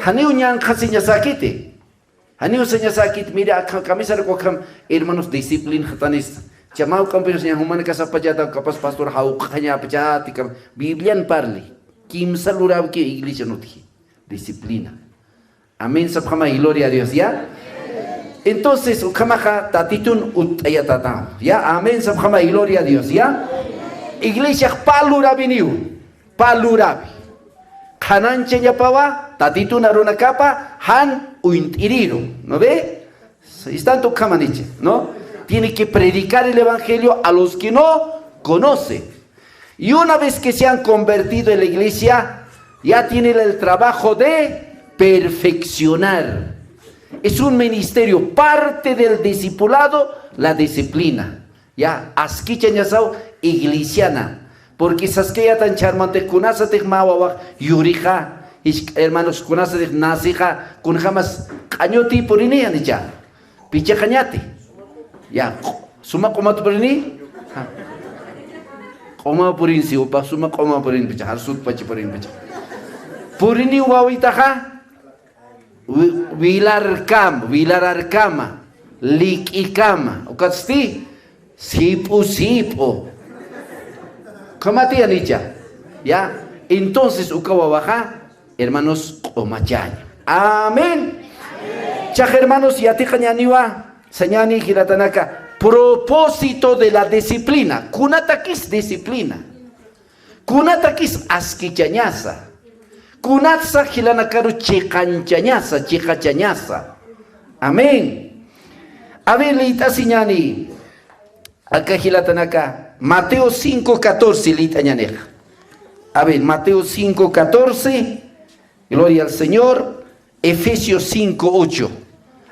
Haniu ñanqa señasakite. Haniu señasakite, mira, camisar kokam, hermanos, disciplina jatanista. Chamau camperos ñan humana kasapachata, capaz pastor hauqaña pachati, Biblian parli. Kimsa lurab que iglesia no tiene. Disciplina. Amén, sabjama y gloria a Dios, ¿ya? Entonces, ukamaja tatitun utayatata, ¿ya? Amén, sabjama y gloria a Dios, ¿ya? Iglesia palurabi niu, palurabi. Hananche yapawa, tatitun aruna capa, han uintiriru, ¿no ve? Están tu camaniche, ¿no? Tiene que predicar el evangelio a los que no conocen. Y una vez que se han convertido en la iglesia, ya tienen el trabajo de perfeccionar. Es un ministerio, parte del discipulado, la disciplina. Ya, asquicha ñasau, iglesiana. Porque sasqueya tan charmante, kunasa te mawawa, yurija, hermanos, kunasa te nasija, kun jamás cañoti por inia ya. Picha cañate. Ya, suma como tu por ini. Koma purin si upa, suma koma purin picha, harsut pachi purin picha. Purini wawitaha. Vilar arcama, lik ikama, ukatsti, sipo. Kamati anicha, ya. Entonces ukawabaja, hermanos, omachaña. Amén. Chaj hermanos, ya te cañaniwa, señani giratanaka. Propósito de la disciplina. Kunatakis disciplina. Kunatakis askichañasa. Kunatsa hilanakaru chicachañasa. Amén. A ver, leita siñani. Acá hilatanaka. Mateo 5:14 leita ñaneja. A ver, Mateo 5:14. Gloria al Señor. Efesios 5:8.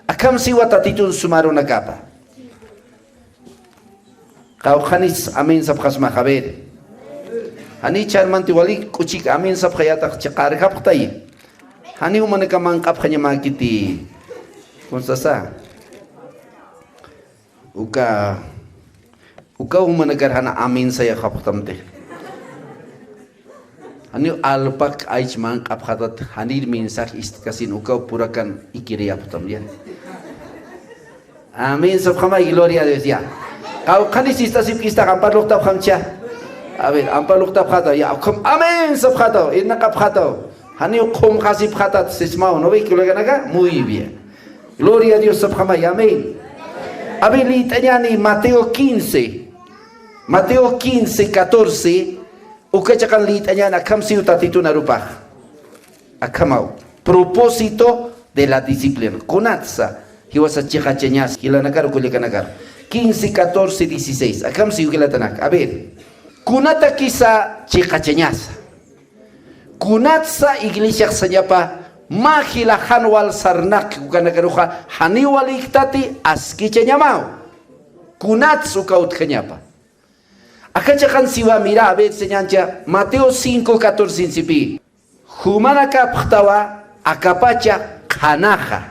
Acá me sigo a tatitun sumar una capa. Kaujanis amén sabjasma jaber. Hani charmanti wali kuchik amin sab khayata chaqar kaptai. Hani umane kamang kap khanya makiti. Konsasa. Uka umane garhana amin saya kaptamte. Hani alpak aich mang kap khatat hanir minsah istikasin uka purakan ikiri aptam ya. Amin sab khama gloria a Dios ya. Kau khanis istasib kista kampar loktab khamcha. A ver, ampaluk tapjata, ya, amén, sapjata, en nakapjata, hanio kom kasip jatat, sesmao, ¿no ve que lo hagan acá? Muy bien. Gloria a Dios, sapjamay, amén. A ver, litaniani, Mateo 15:14, ukachakan litaniana, akam siu tatitu narupaj. Akamau, propósito de la disciplina. Konatsa, hiwasa chichacheñas, hilanakar, kulikanakar. 15, 14, 16, akam siu kilatanak. A ver. Kunata kisa chicacheñasa. Kunatsa iglesia senyapa mahila hanwal sarnak ukanakaruja haniwal iktati askicheñamao. Kunatsu kaut kenyapa. Acá chakan siwa mira a ver señancha Mateo 5:14 insipi. Humanaka ptawa akapacha kanaja.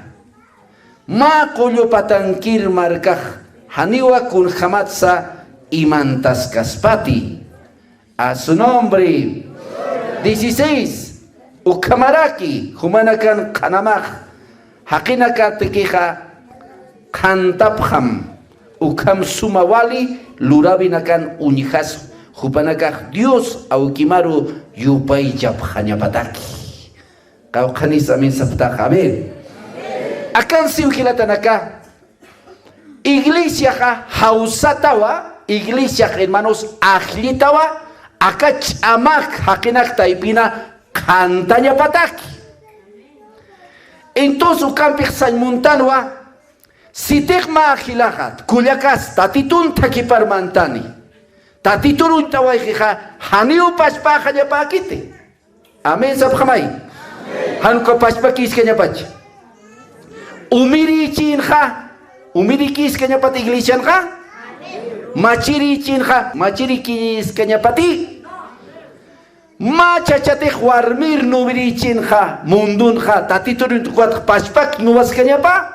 Ma kolyo patankir markaj haniwa kun hamatsa imantas kaspati. A su nombre. 16. Ukamaraki. Humanakan kanamaj. Hakinaka tekeja. Kantapjam. Ukam sumawali. Lurabinakan unijas. Hupanakaj Dios. Aukimaru yupay japjanyapataki. Kaukanis amin saptaj. A ver. Akan siujilatanaka. Iglesia hausatawa. Iglesia hermanos ajlitawa. Acá chamak hakinak taipina cantaña pataki. Entonces ukampik san montanwa si tegma ajilahat kuliakas tatitun takipar mantani tatitun tawaijija haniu paspaja yapakite. Amén sabjamay. Hanko paspakis kenyapach. Umiri chinja umiri kis kenyapati iglesia nja. Machiri chinja, machiri kis kenyapati. Machachate warmir nubiri chinja, mundunja, tatiturin tukwat paspak nubas kenyapa.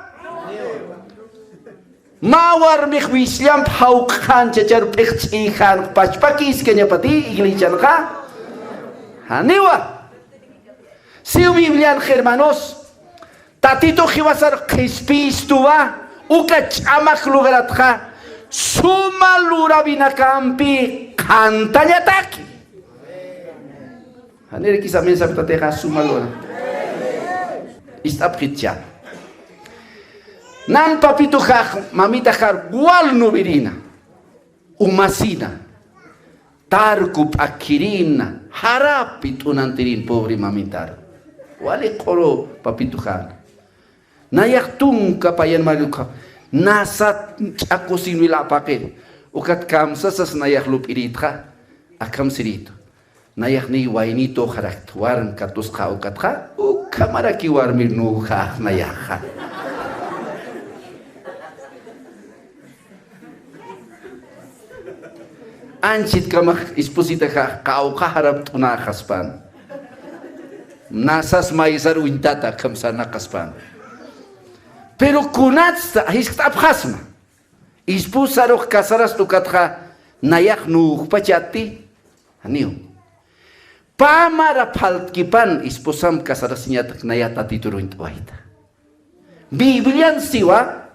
Ma warmik wisliam haukhan chachar pekchihan paspakis kenyapati iglichanja. Haniwa. Si Biblia, hermanos, tatito jibasar Crispistuva, uka chamak lugaratja, suma lura binakampi, cantanyataki. Hanere kisa mensa pitateja suma lura. Istap hitja. Nan papito kak, mamita kar, gual nubirina, umasina, tarkup akirina, harapit unantirin, pobre mamitar. Wale koro papito kak. Nayak tung kapayan maluka, nasat ako sinuila pakel, ukat kam sasas nayak lup iritra, akam sirito. Nayak ni wainito harakt, waran katus ka ukat ka, ukamaraki warmir nuha nayak. Anchit kamak isposita ka harap tuna kaspan. Nasas maizar uintata kamsana kaspan. Pero kunatsta hiskap khasma. Ispusarok kasaras tukatha nayak nu pachati. Aniu. Pamara paltkipan isposam kasarasnya tak nayata tituruin waita. Biblian siwa.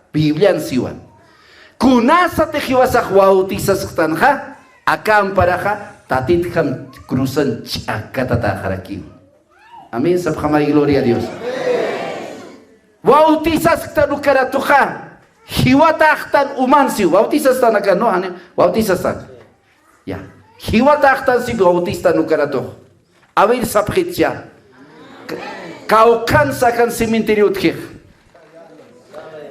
Kunasa tehiwasak wautisas tanha. Akam paraha tatit kam cruzan chakatata haraki. Amén. Sabhamay gloria a Dios. Bautizas tan ukaratuha. Hiwatahtan umansi. Bautizas tan acá no, bautizas tan. Ya. Hiwatahtan si bautista nukaratuh. A ver sabhitya. Kaukan sakan cementerio tkih.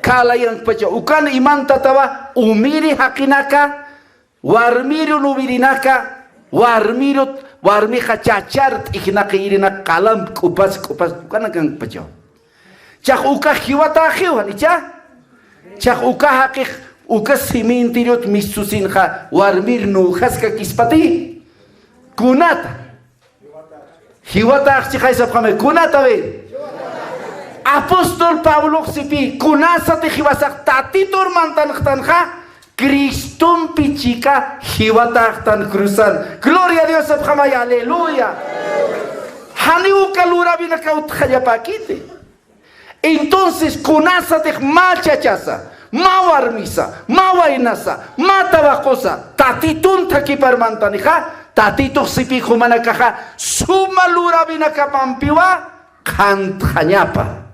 Kala yang pacha ukan iman tatawa umiri hakinaka. Warmiro nubirinaka, warmi kacachart ikinaka irina kalam kupas kana kang pacho. Chak uka hiwata hiwan icha. Chak uka hakik uka simintirot misusin ha warmir nu haska kispati. Kunata. Hiwata chikay sa kame kunata we. Apostol Pablo sipi kunasa te hiwasak tatitor mantan khtanha. Kristum pichica, hiwatahtan cruzan. Gloria a Dios, abhamay, aleluya. Haniu kalura vina kautjaya paquite. Entonces, kunasatech machachasa, mawarmisa, mawainasa, matabacosa, tatitun takipar mantanija, tatito sipi humanakaja, suma lura vina kapampiwa, kantjanyapa.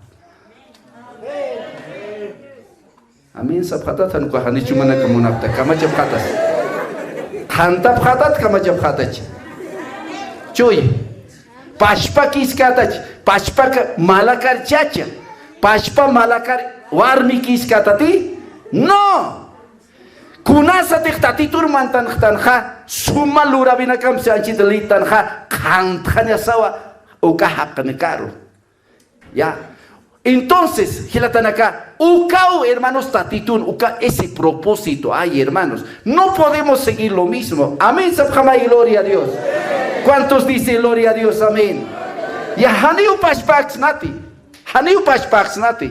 Amin sabhatatan ko hani chumana kamunapta kama jabhatas hanta bhatat kama jabhatach choy pashpa kiskatach pashpa malakar chacha pashpa malakar warmi kiskatati no kunasa tiktatitur mantan khtanha suma lura binakam sanchi delitan kha khantanya sawa uka hakane karo ya. Entonces, Gilatanaka, ukao, hermanos, tatitun, uka ese propósito. Ay, hermanos, no podemos seguir lo mismo. Amén, sabhamay, gloria a Dios. ¿Cuántos dicen gloria a Dios? Amén. Ya, haniu pashpax nati.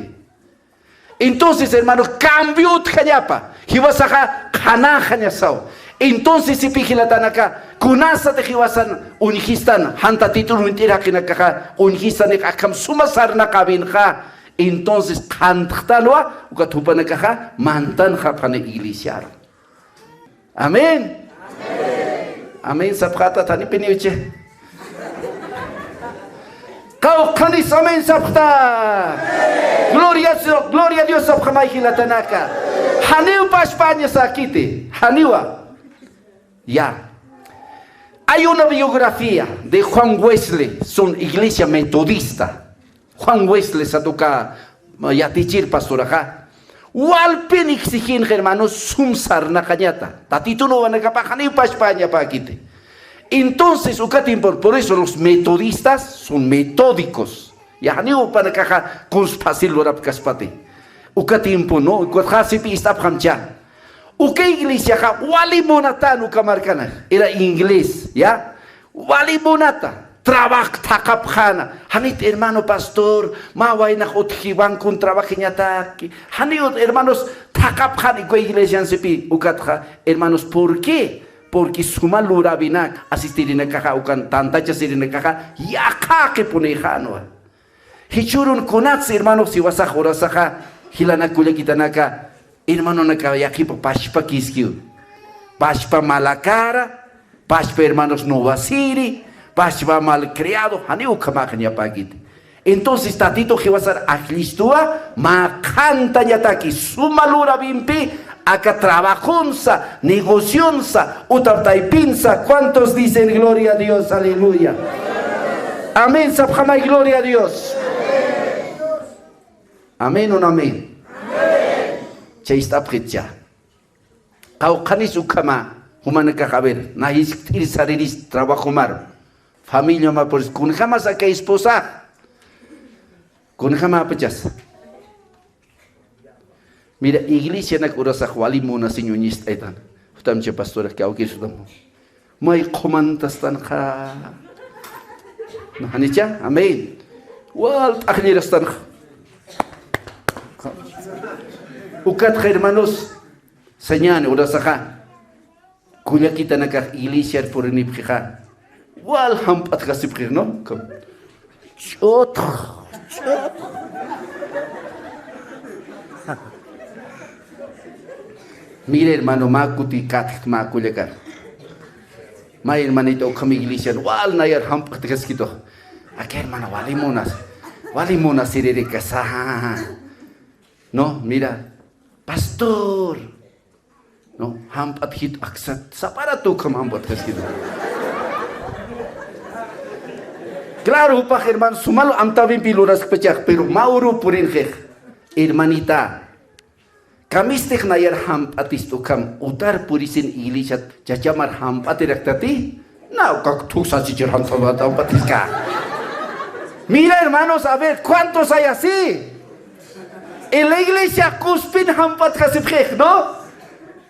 Entonces, hermanos, cambió tjanyapa. Hiwasaja, hanajanyasao. Entonces, si pijilatanaka, kunasa te hiwasan, unjistan, hanta titul mentira kinakaja, unjistan akam sumasar nakabinja. Entonces, kantjtalwa, ukatupanakaja, mantan japane iglesiar. Amén. Amén, sabjata tani peniuche. Kau kanis amén sabjata. Gloria a Dios sabjamay hilatanaka. Haniu pa España sakite. Haniwa. Ya. Hay una biografía de Juan Wesley, son iglesia metodista. Juan Wesley satuka yatichir pastoraja. Walpen exigen hermanos sumsar na cañata. Tatito no van a capar ni pa España pa quite. Entonces, por eso los metodistas son metódicos. Ya ni para caja conspasil lorap caspate. Ukatimpo no, ukatjasipi istap hamcha. Uke iglesia ka wali monata nuka marcana era inglés, ya wali monata trabajo takapjana hanit hermano pastor mawaina otjiban con trabajiñata hanit hermanos takapjana iko iglesia sepi ukatja hermanos ¿por qué? porque suma lura binak asistir en caja o can tanta chasir en caja ya que pone jano hichurun kunats hermano si vas a jorasaja hilana kuya kitanaka hermano naka yaki pashpa kiskiu pashpa malacara pashpa hermanos no vasiri pashpa malcriado haniu kamakanya pagit. Entonces tatito que va a ser aclistua ma canta yataki suma lura bimpi acá trabajonsa, negocionsa, utartaipinsa. ¿Cuántos dicen gloria a Dios? Aleluya. Amén, sabjama y gloria a Dios. Amén o no amén. Chaista precha. Kaukanis ukama, humana kajaber, nahis tirisariris trabajo mar. Familia ma por kun jamás a que esposa. Kun jamás pechas. Mira, iglesia na kurasa wali muna sinyunis etan. Utam che pastora que auki sudamo. Mai komantas tan kha. No hanicha, amen. Wal akhniras tan kha. Ukat hermanos, señane urasa kha. Kuya kita na ka iglesia por ni pkha. Wal hampat ka sipkhir no. Chot. Mire hermano makuti kat makulekar. Ma hermanito kami iglesia wal nayar hampak kito. Aquí hermano wali monas sirere casa. No, mira, pastor. No, hampat hit aksat saparato kam hampat kito. Claro, pa hermano sumalo amtavin piluras pechak, pero mauro purin hermanita. Kamistik nayar hampatis tukam utar purisin iglesia chachamar hampatirektati. No, kaktusa chichir hampatis ka. Mira hermanos, a ver, ¿cuántos hay así? En la iglesia cuspin hampat kasipjek, ¿no?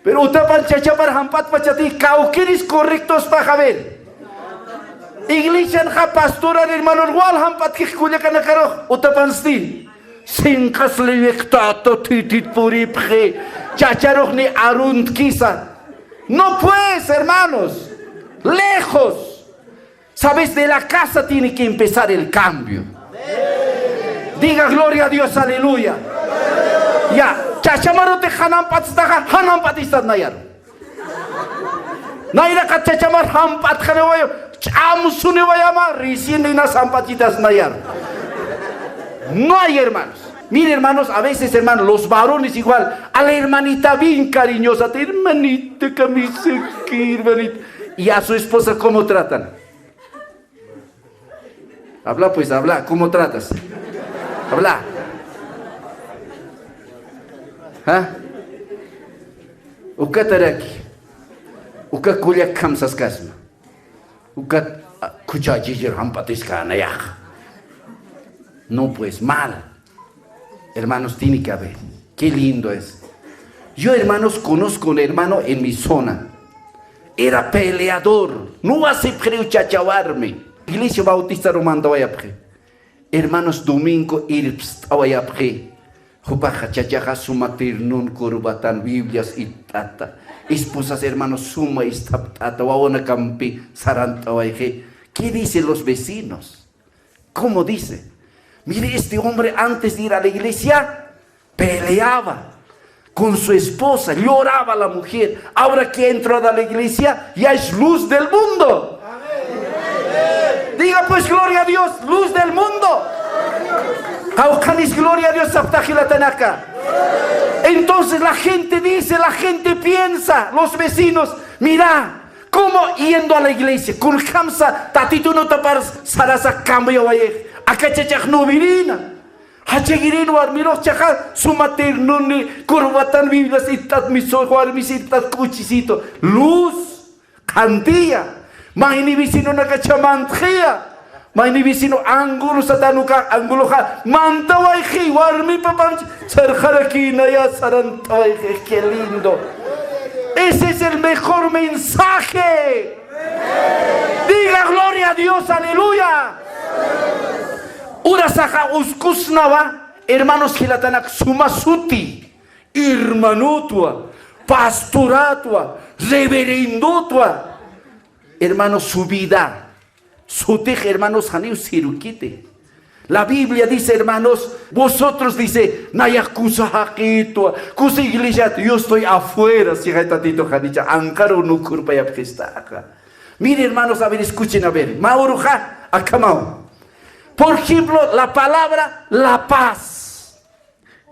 Pero utapan chachamar hampat pachati, kaukiris correctos para ver. Iglesia ha pastora hermanos wal hampat kikulia kanakaro utapan sti. Sinkas levectato titit puripje, chacharoch ni arunt kisa. No pues, hermanos, lejos. Sabes, de la casa tiene que empezar el cambio. Diga gloria a Dios, aleluya. Ya, chachamarote hanam patistad nayar. Naira ka chachamar hampat khanewayo, chamusune vayama recién de unas hampatitas nayar. No hay hermanos. Mire hermanos, a veces hermanos, los varones igual, a la hermanita bien cariñosa, hermanita camisa aquí, hermanita. Y a su esposa, ¿cómo tratan? Habla pues, habla, ¿cómo tratas? Habla. ¿Ah? Uka taraki. Uka kulia kamsas kasma. Uka kuchajijir hampatisca nayaj. No, pues mal. Hermanos, tiene que haber. Qué lindo es. Yo, hermanos, conozco un hermano en mi zona. Era peleador. No hace creo chachavarme. Iglesia Bautista Romana Wayapre. Hermanos, domingo irps Wayapre. Jupaja chachaja sumatir nun kurbatan Biblias y tata. Esposas, hermanos, suma y tata. Wawana campi saranta wayje. ¿Qué dicen los vecinos? ¿Cómo dice? Mire, este hombre antes de ir a la iglesia peleaba con su esposa, lloraba la mujer. Ahora que entró a la iglesia ya es luz del mundo. Amén. Diga pues gloria a Dios, luz del mundo. Caucanis, gloria a Dios, Tanaka. Entonces la gente dice, la gente piensa, los vecinos, mira, ¿cómo yendo a la iglesia? Con Hamza, tatito no tapar sarasa cambio vaya. Acá chachak no virina. Hachagirin war miros chachak sumatir nuni kurbatan Biblias itat miso war misitat kuchisito. Luz, cantilla. Mahini visino nakachamantria. Mahini visino angulo satanuka angulo ha mantawai hi war mi papam sarjarakina ya sarantawai. Qué lindo. Ese es el mejor mensaje. Diga gloria a Dios, aleluya. Urasaja uskusnava, hermanos hilatanak sumasuti, hermanutua, pastoratua, reverendotua. Hermanos, su vida, su teje, hermanos, haneu siruquite. La Biblia dice, hermanos, vosotros dice, naya kusa hakitua, kusa iglesia, yo estoy afuera, si hay tantito janicha, ankaro no curpa ya pestaca. Mire, hermanos, a ver, escuchen, a ver, mauruja, acamao. Por ejemplo, la palabra la paz.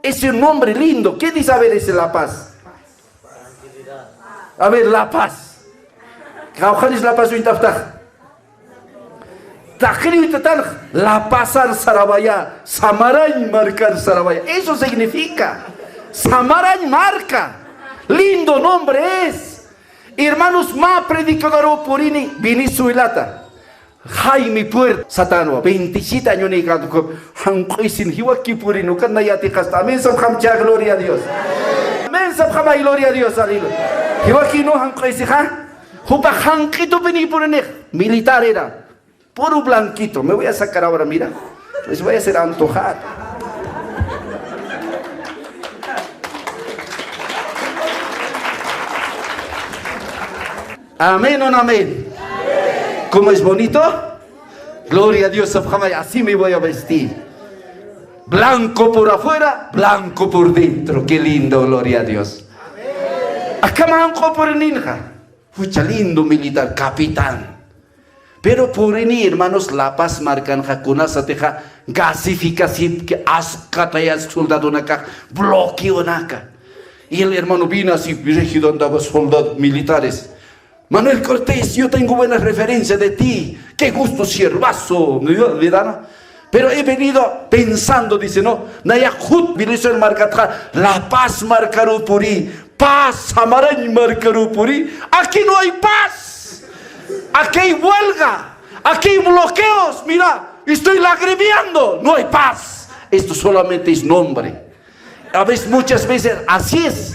Es un nombre lindo. ¿Qué dice, a ver, ese la paz? A ver, la paz. ¿Caujanis la paz o intaftaj? La pasar Sarabaya, Samaray marcar Sarabaya. Eso significa. Samaray marca. Lindo nombre es. Hermanos, ma predicador purini, Venezuelata. Jaime Puerto, Satano, 27 años ni canto. Hanquisin, Hiwaki Purino, Kanayati Casta. Mensa Hamcha, gloria a Dios. Mensa Hama, gloria a Dios. Hiwaki no Hanquisiha. Hupa Hankito Benipurine, militar era. Puro blanquito, me voy a sacar ahora, mira, les voy a hacer antojar. Amén o no amén. ¿Cómo es bonito? Gloria a Dios, así me voy a vestir. Blanco por afuera, blanco por dentro. Qué lindo, gloria a Dios. Acá manco por el ninja. Fucha lindo militar, capitán. Pero por ahí, hermanos, la paz marcan jacuna sateja gasificación que ascataya soldado naca bloqueo naca. Y el hermano vino así dirigido andaba soldados militares. Manuel Cortés, yo tengo buenas referencias de ti. Qué gusto, siervazo, ¿verdad? Pero he venido pensando, dice, no, naya jut viliso el marcatra, la paz marcarú puri, paz amarañ marcarú puri. Aquí no hay paz. Aquí hay huelga, aquí hay bloqueos, mira, estoy lagrimeando, no hay paz. Esto solamente es nombre. A veces, muchas veces, así es.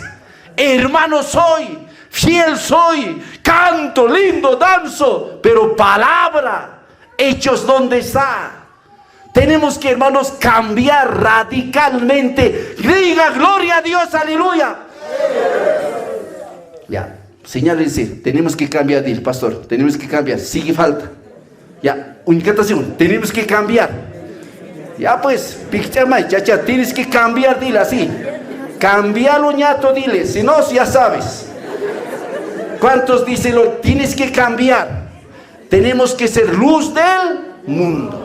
Hermano soy, fiel soy, canto, lindo, danzo, pero palabra, hechos, ¿dónde está? Tenemos que, hermanos, cambiar radicalmente. Diga gloria a Dios, aleluya. Ya. Señálense, tenemos que cambiar, dile, pastor, tenemos que cambiar, sigue falta. Ya, unificación, tenemos que cambiar. Ya pues, pichamay, chacha, tienes que cambiar, dile así. Cambialo ñato, dile, si no, ya sabes. ¿Cuántos dicen lo? Tienes que cambiar. Tenemos que ser luz del mundo.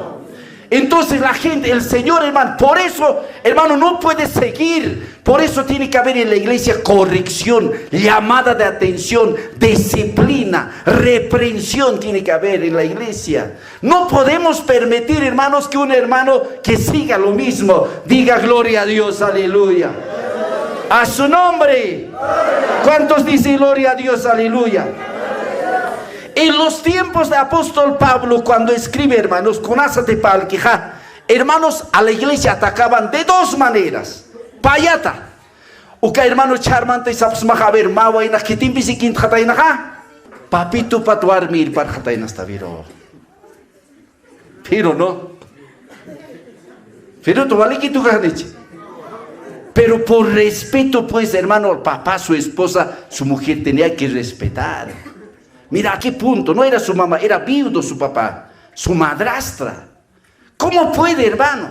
Entonces la gente, el Señor, hermano, por eso, hermano, no puede seguir. Por eso tiene que haber en la iglesia corrección, llamada de atención, disciplina, reprensión tiene que haber en la iglesia. No podemos permitir, hermanos, que un hermano que siga lo mismo, diga gloria a Dios, aleluya. A su nombre. ¿Cuántos dicen gloria a Dios, aleluya? En los tiempos de apóstol Pablo, cuando escribe, hermanos, con asate palquija, hermanos, a la iglesia atacaban de dos maneras. Payata. Uka hermano charmante sabes mahaber mawaina kitim bisikin khataina ha. Papito patuar mir par khataina está viro. Pero no. Pero tu vale que tu ganes. Pero por respeto, pues, hermano, el papá, su esposa, su mujer tenía que respetar. Mira a qué punto, no era su mamá, era viudo su papá, su madrastra. ¿Cómo puede, hermano?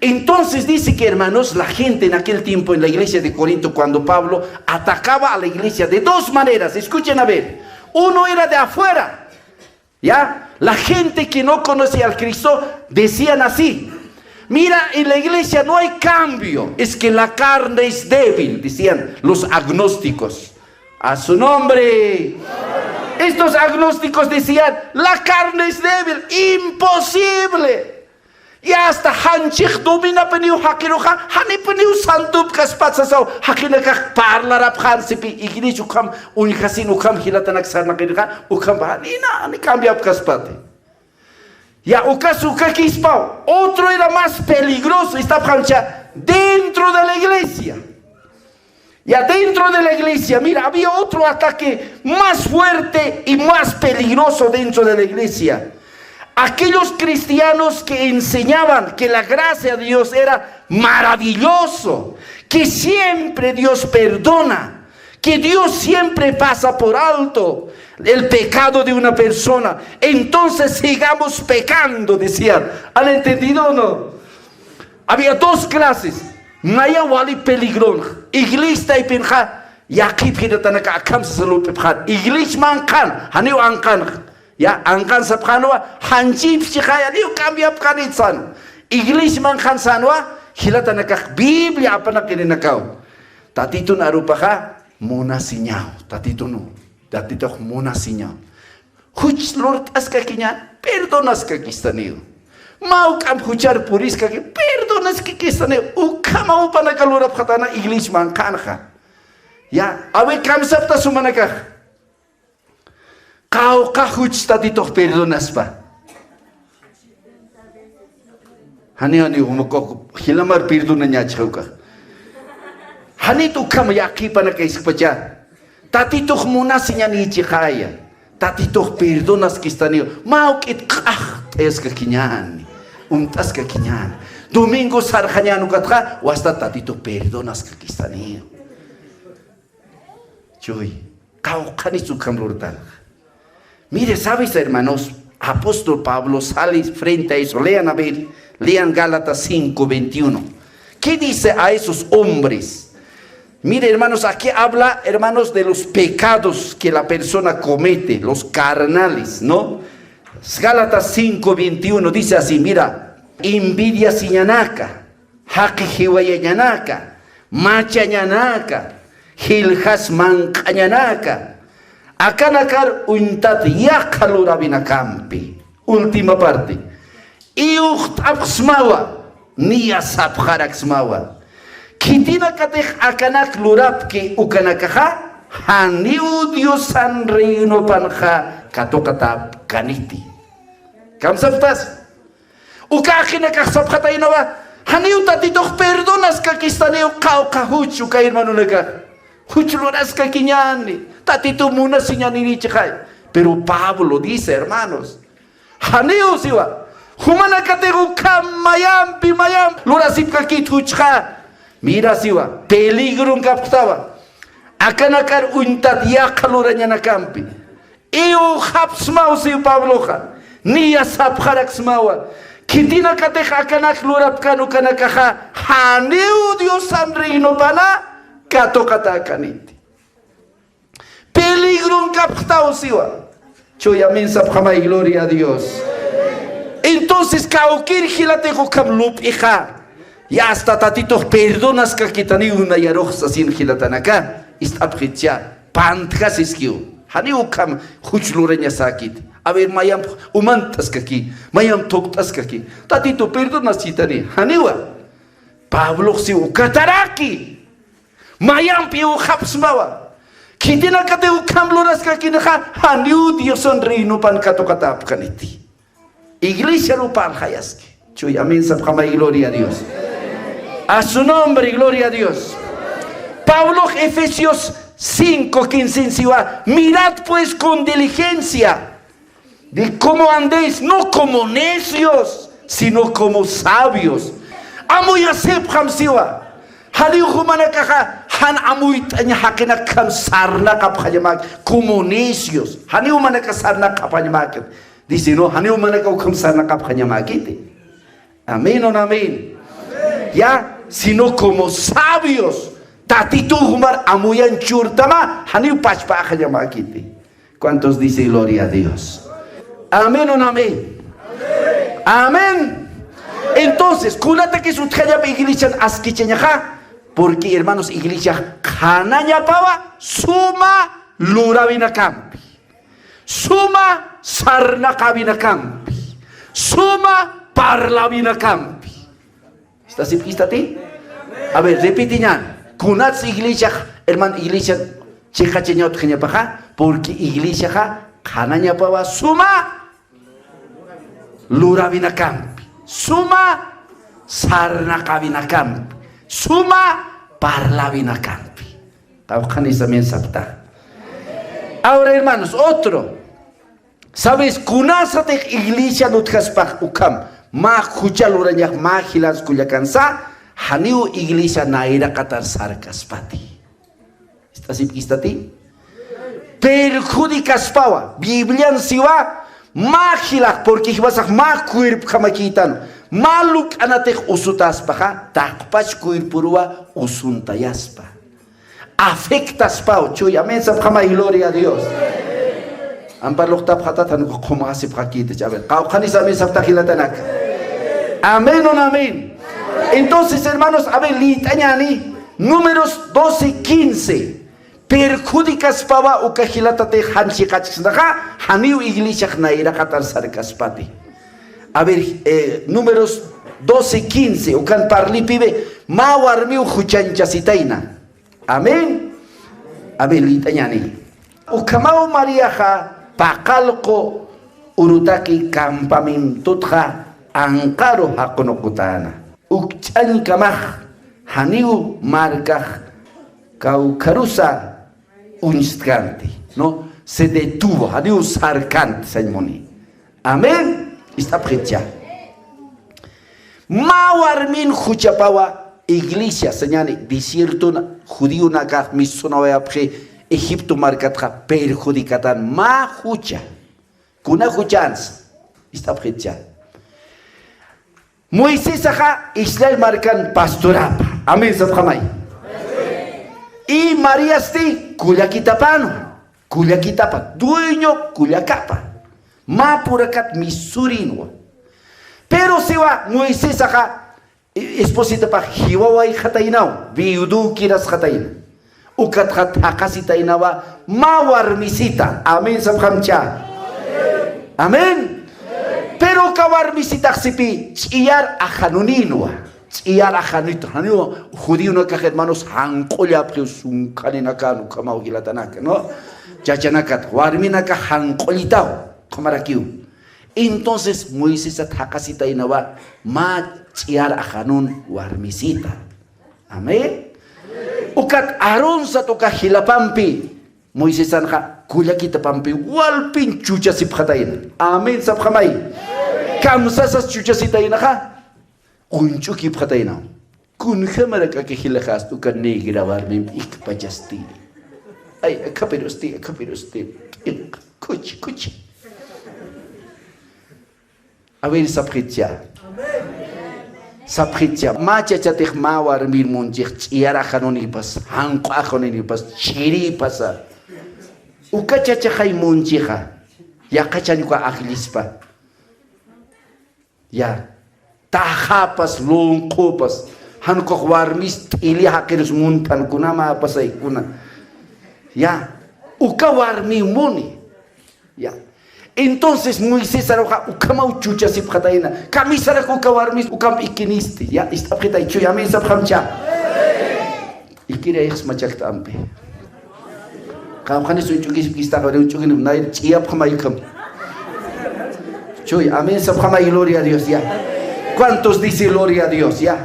Entonces dice que, hermanos, la gente en aquel tiempo en la iglesia de Corinto, cuando Pablo atacaba a la iglesia de dos maneras, escuchen a ver, uno era de afuera, ¿ya? La gente que no conocía al Cristo decían así, mira, en la iglesia no hay cambio, es que la carne es débil, decían los agnósticos. A su nombre. Estos agnósticos decían, la carne es débil, imposible. Y hasta hanchich domina peniu hakiroja, hani peniu santup kaspatsasaw, hakinakak parlarap hansipi, igini ukam unikasin ukam hilatanak sarnakirja, ukam hanina, ni cambia kaspate. Ya ukasuka kispao, otro era más peligroso, está hancha dentro de la iglesia. Y adentro de la iglesia, mira, había otro ataque más fuerte y más peligroso dentro de la iglesia. Aquellos cristianos que enseñaban que la gracia de Dios era maravilloso, que siempre Dios perdona, que Dios siempre pasa por alto el pecado de una persona. Entonces sigamos pecando, decían. ¿Han entendido o no? Había dos clases. Maya wali peligrón. Iglesia y penja. Yaqib hidatanaka akam salu pephan. Iglesia mankan. Haniu angkan. Ya angkan sabkanwa. Hanjib shikaya. Niu kambiap kanitsan. Iglesia mankan sanwa. Hilatanaka Biblia apa nak ini nakau. Tatito na arupaka. Muna sinyaw. Tatito no. Tatito muna sinyaw. Huch Lord aska kinyan. Perdonas ka kistanio. Mau kam hujar puris kaki perdonas que kistane ukama upa nakalurap khatana English man kanha ya awe kam sapta sumanaka kau ka huj tadi toh perdonas pa hani humoko hilamar perdonanya chauka hani tu kam yaki panaka ispacha tati toh munasinya ni chikaya tati toh perdonas kistane mau kit es ka kinyan untas ka kinyan domingo sarjanya nukatra wasta tatito perdonas ka kistanio chuy kau kanisu kamlurtan. Mire, sabes hermanos, apóstol Pablo sale frente a eso. Lean a ver, lean Gálatas 5:21. ¿Qué dice a esos hombres? Mire hermanos, aquí habla hermanos de los pecados que la persona comete, los carnales, ¿no? Gálatas 5:21 dice así, mira, envidia siñanaka, hakihiwayanaka, machañanaka, hilhas mancañanaka, akanakar untat yakalurabinakampi. Última parte. Iuhtapsmawa, niyasapjaraksmawa. Kitina katech akanak lurapki ukanakaha, haniu diosan reino panha katokatap kaniti. Kam sabtas? Ukakina kasapkata inawa. Haniu tatitoh perdonas kakistaneo kau kahuchu ka hermano naka. Huchloras kakinyani. Tatito muna sinyani chikay. Pero Pablo dice, hermanos, haniu siwa. Humana kategu kam mayam pimayam. Lurasip kakit huchka. Mira siwa. Peligro kaptawa. Akanakar untat yakaluranya na kampi. Iyo hapsmau siwa Pablo ka. Niya sapjaraksmawa. Kitina kateja kanak lurap kanu kanakaha. Haniu Dios sanrino pana. Kato kata kaniti. Peligro kaptao siwa. Choyamin sapjamay, gloria a Dios. Entonces kaukir hilatejo kamlup hija. Ya hasta tatitos perdonas ka kitani una yaroxa sin hilatanaka. Istapritya. Pantkas iskiu. Haniu kam huchlureña sakit. A ver, mayam umantas kaki, mayam toktas kaki. Tatito perdonas chitani. Haniwa. Pablo si ukataraki. Mayam piu hapsmawa. Kitina kate ukamloras kaki naha. Haniu dioson reino pan katokatap kaniti. Iglesia rupan hayaski. Chuy, amén, sabjama y gloria a Dios. A su nombre, gloria a Dios. Pablo, Efesios 5:15, mirad pues con diligencia de cómo andéis, no como necios, sino como sabios. Amuy asep hamsiwa. Haliu humanakaha han amuy tanya hakena kam sarna kaphayamak como necios. Haniu manaka sarna kaphayamak. Dice no, haniu manaka kam sarna kaphayamakite. Amén o no amén. Ya, sino como sabios. Tatito humar amuyan churtama haniu pachpahayamakite. ¿Cuántos dice gloria a Dios? Amén o no amén. Amén. Entonces, kulata que su tjaya iglesia askicheñaja, porque hermanos, iglesia kananya pawa suma lurabina campi, suma sarna cabina campi, suma parlabina campi. ¿Está ti? A ver, repitiñan. Kunats iglesia, hermano, iglesia checa cheñot paja, porque iglesia kananya pawa suma lurabina campi, suma sarna cabina campi, suma parlabina campi. Ahora hermanos, otro. ¿Sabes? Kunasate iglesia nutjaspach ukam. Ma kucha lurañak ma hilans kuya kansa. Haniu iglesia naira katar sarkaspati. Así que está ti. Perjudicas pawa. Biblian siwa. Magilak porque vas a ma cuerpo kamakitan. Maluk anatek usutas paja. Takpach cuerpurua usuntayaspa. Afectas pao. Chuy. Amén. Sabjama y gloria a Dios. Ampar luktap hatatan como hace prakite. Kaukanis amén sabtakilatanak. Amén o amén. Entonces, hermanos, a ver, litañani, números 12-15. Perjudicas pava ukahilatate hanchikachnaja, haniu iglesia naira katar sarkaspati. A ver, números 12-15. Ukan parli pibe, ma warmiu huchanchasitaina. Amén. A ver, litañani. Ukamau mariaja, pakalko, urutaki campamentutja, ankaro hakonokutana. Ukchan kamah haniu markah kaukarusa unstkanti, no se detuvo haniu sarkant saimoni. Amén. Está precha. Mawarmin huchapawa iglesia señale desierto judío naga misonawaya pre Egipto markatja perjudicatan ma hucha kuna huchans. Está precha. Moisés aja Israel marcan pastorapa. Amén sabjamay. Y María sti kulyakitapano. Kulyakitapa. Dueño kulyakapa. Ma purakat misurinwa. Pero si va Moisés aja esposita pa hiwaway khatainaw. Viudu kiras khataina. Ukat khat hakasitainawa ma warmisita. Amén sabjamcha. Amén. Pero kawar visitak sipi iyar ajanuninwa iyar ajanito hanio judío no que hermanos hankoya presun kaninaka no kama ugilatanaka no chachanakat warminaka hankolitao kamarakiu. Entonces Moisés atakasita inawa ma iyar ajanun warmisita. Amén. Ukat Aarón satoka hilapampi Moisés anja kulyakita pampi walpin chucha sipkhataina. Amén sabkhamay. Kamsasas chucha sitaina ha. Unchuki phataina. Kun khamara ka hilakhas tu kan negra warmim ikpajasti. Ay kapirosti. Kuch. A ver sapritya. Sapritya. Ma chachatik ma warmir munjik iyara khanoni pas hanqa khanoni pas chiri pasa. Ukachacha hay munjiha. Ya kachani kwa akhlispa. Ya tahapas longkopas hanko warmis ili hakirus muntan kuna ma pasai kuna. Ya uka warmi muni. Ya. Entonces Moisés aroja ukama uchucha sipkhataina. Kamisara uka warmis ukam ikinisti. Ya istapkhita ichu ya me sabkhamcha. Ikira ikhs machakta ampe. Kam khani su chugis kista gore chugin nair chiap khamai kham. Chuy, amén, sabjamay, gloria a Dios, ya. ¿Cuántos dicen gloria a Dios, ya?